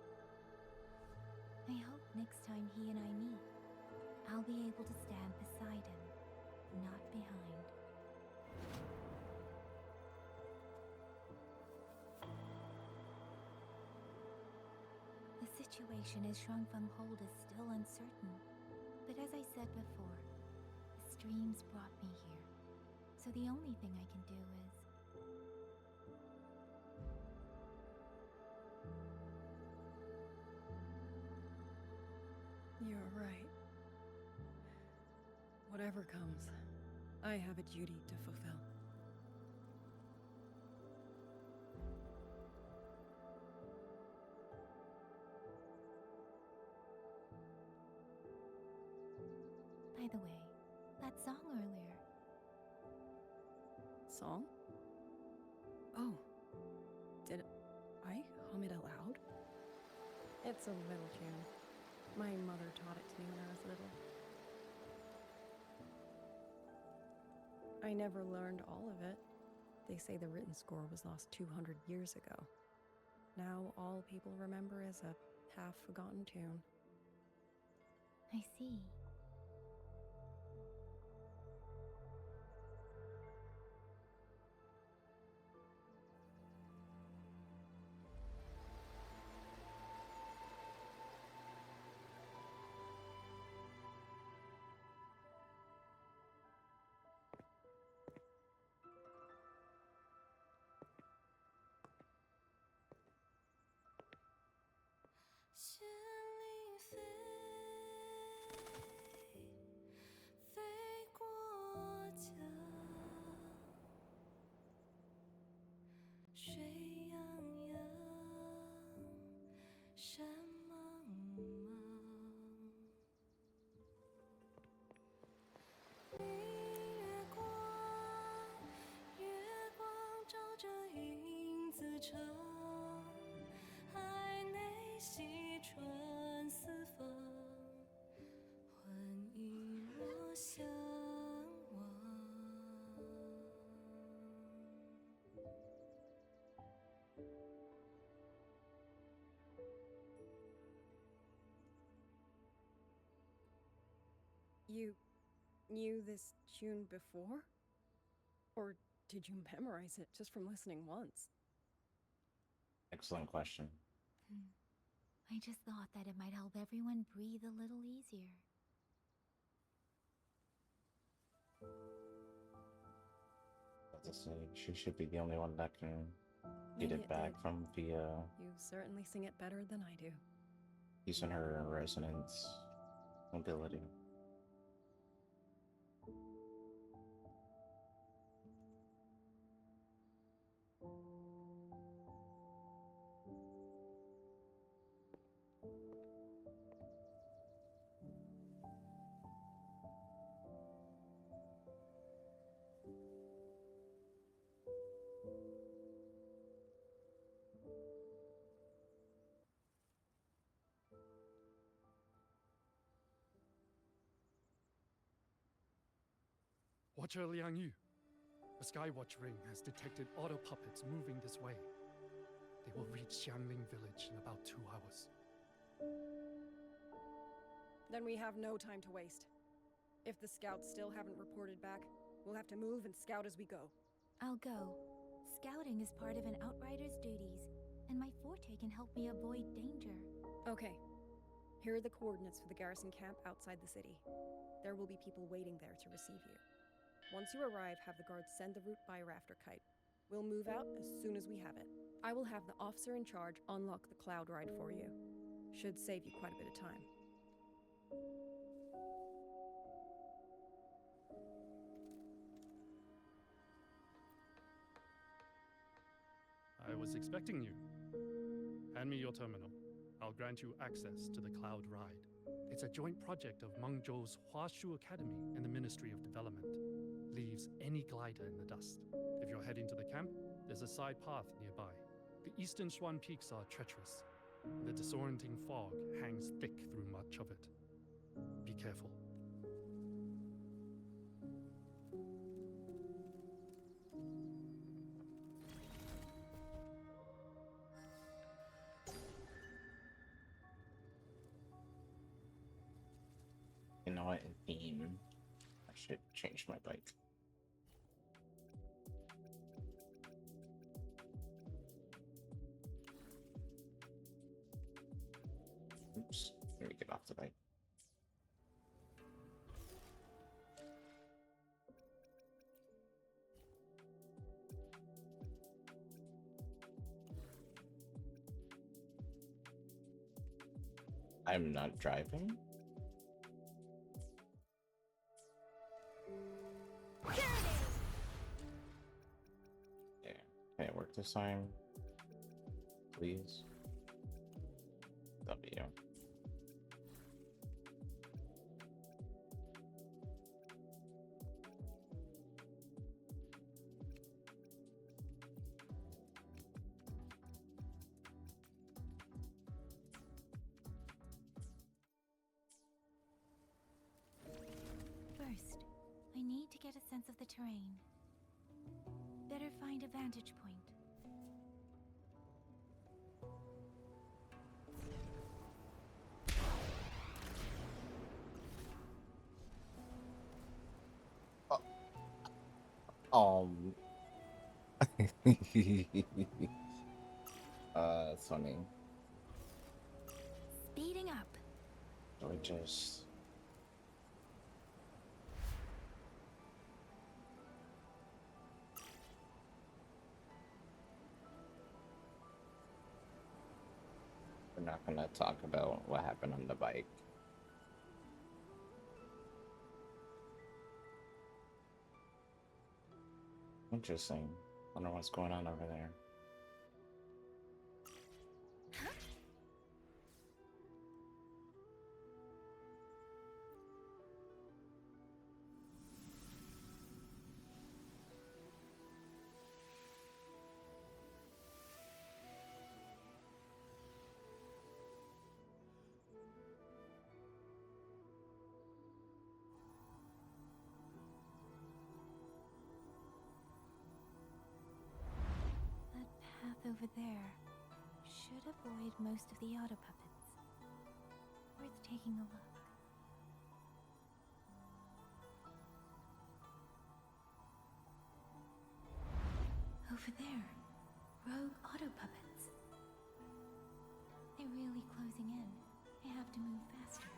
I hope next time he and I meet, I'll be able to stand beside him, not behind. The situation as Shuangfeng Hold is still uncertain, but as I said before, the streams brought me here, so the only thing I can do is... You're right. Whatever comes, I have a duty to fulfill. By the way, that song earlier. Song? Oh. Did I hum it aloud? It's a little tune. My mother taught it to me when I was little. I never learned all of it. They say the written score was lost 200 years ago. Now all people remember is a half-forgotten tune. I see. You knew this tune before? Or did you memorize it just from listening once? Excellent question. I just thought that it might help everyone breathe a little easier. As I say, she should be the only one that can get Maybe it back did. from the You certainly sing it better than I do. piece in her resonance ability. Watcher Liang Yu, the Skywatch ring has detected auto puppets moving this way. They will reach Xiangling village in about 2 hours. Then we have no time to waste. If the scouts still haven't reported back, we'll have to move and scout as we go. I'll go. Scouting is part of an outrider's duties, and my forte can help me avoid danger. Okay. Here are the coordinates for the garrison camp outside the city. There will be people waiting there to receive you. Once you arrive, have the guards send the route by rafter kite. We'll move out as soon as we have it. I will have the officer in charge unlock the cloud ride for you. Should save you quite a bit of time. I was expecting you. Hand me your terminal. I'll grant you access to the Cloud Ride. It's a joint project of Mengzhou's Huashu Academy and the Ministry of Development. Leaves any glider in the dust. If you're heading to the camp, there's a side path nearby. The eastern Xuan peaks are treacherous. The disorienting fog hangs thick through much of it. Be careful. You know what? Theme. I should change my bike. Oops. Let me get off the bike. I'm not driving? Yeah. Can it work this time? Please? W. First, I need to get a sense of the terrain. Better find a vantage point. It's funny. Speeding up. Do we just... We're not gonna talk about what happened on the bike. Interesting. Wonder what's going on over there. That path over there should avoid most of the auto puppets. Worth taking a look. Over there, rogue auto puppets. They're really closing in. I have to move faster.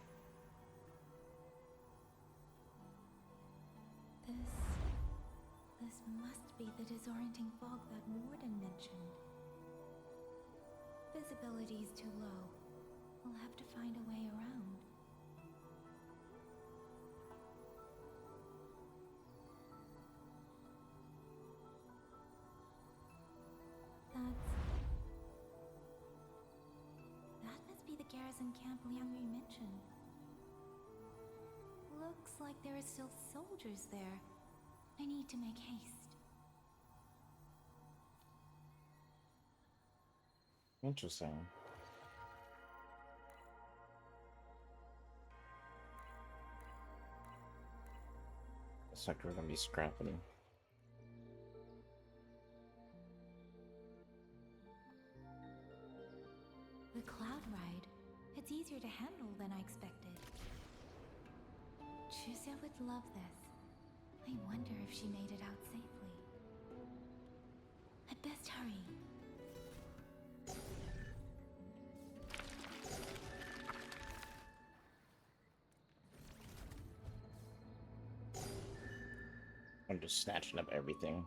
This must be the disorienting fog that Warden mentioned. Visibility's too low. We'll have to find a way around. That must be the garrison camp Liangyu mentioned. Looks like there are still soldiers there. I need to make haste. Interesting. Looks like we're gonna be scrapping. The cloud ride. It's easier to handle than I expected. Chuzia would love this. I wonder if she made it out safely. I'd best hurry. I'm just snatching up everything.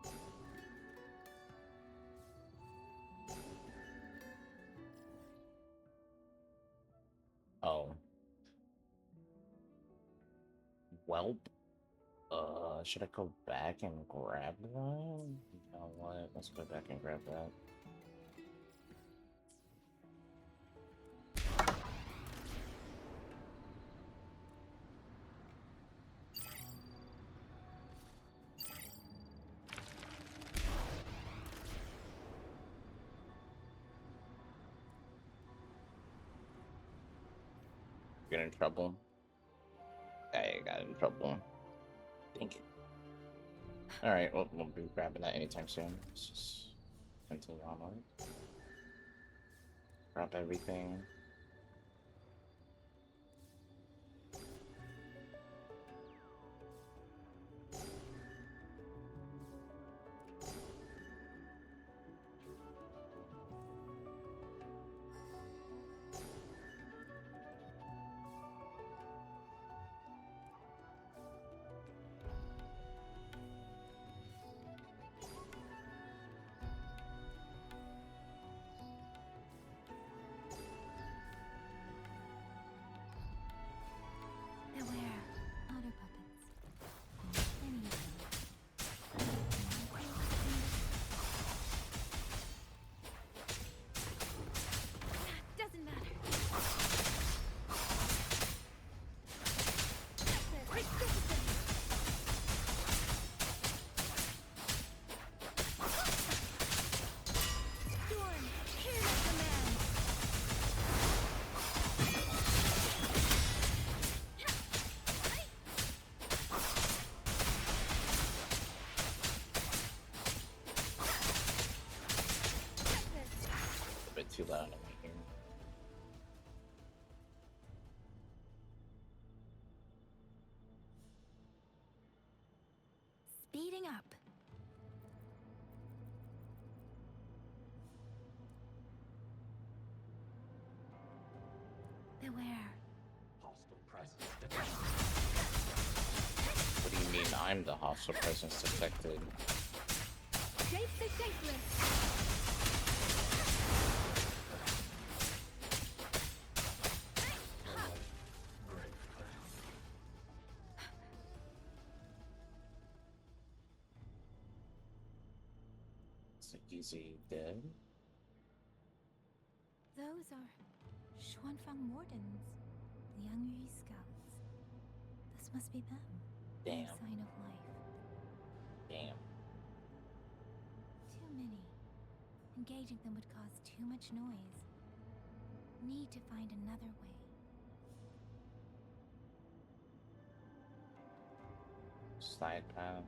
Oh. Welp. Should I go back and grab that? You know what? Let's go back and grab that. Get in trouble. I got in trouble. Thank you. Alright, well, we'll be grabbing that anytime soon. Let's just continue on. Grab everything. Beware, otter puppets. Many of them. Doesn't matter. Storm, hear my command. A bit too loud in my ear. Speeding up. Beware. What do you mean I'm the hostile presence detected? Safe the shapeless. It's like easy dead. Those are Xuanfang Wardens, Liangyu scouts. This must be them. No Damn. sign of life. Damn. Too many. Engaging them would cause too much noise. Need to find another way. Side path.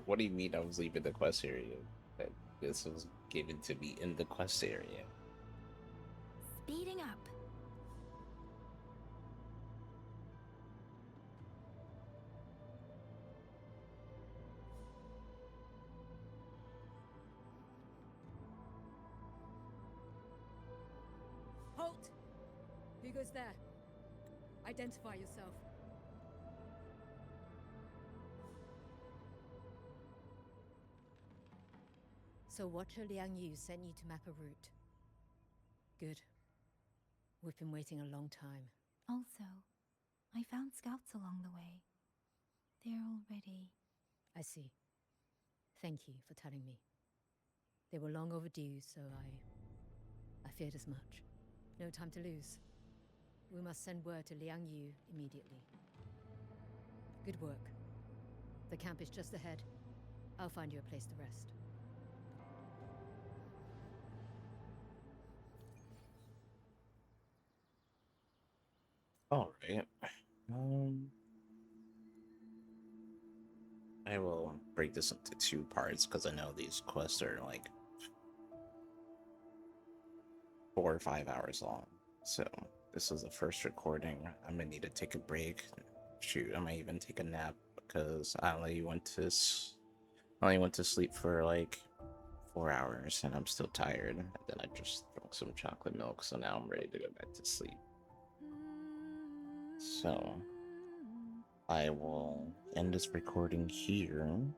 What do you mean I was leaving the quest area? That this was given to me in the quest area. Speeding up. Halt! Who goes there? Identify yourself. So Watcher Liang Yu sent you to map a route. Good. We've been waiting a long time. Also, I found scouts along the way. They're already... I see. Thank you for telling me. They were long overdue, so I feared as much. No time to lose. We must send word to Liang Yu immediately. Good work. The camp is just ahead. I'll find you a place to rest. All right. I will break this into two parts because I know these quests are like 4 or 5 hours long. So this is the first recording. I'm gonna need to take a break. Shoot, I might even take a nap because I only went to sleep for like 4 hours and I'm still tired. And then I just drank some chocolate milk, so now I'm ready to go back to sleep. So I will end this recording here, and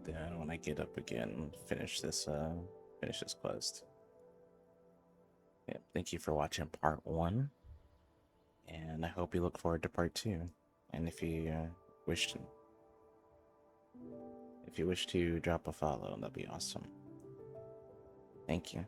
then when I get up again, finish this quest. Yeah, thank you for watching part 1, And I hope you look forward to part 2. And if you wish to drop a follow, that'd be awesome. Thank you.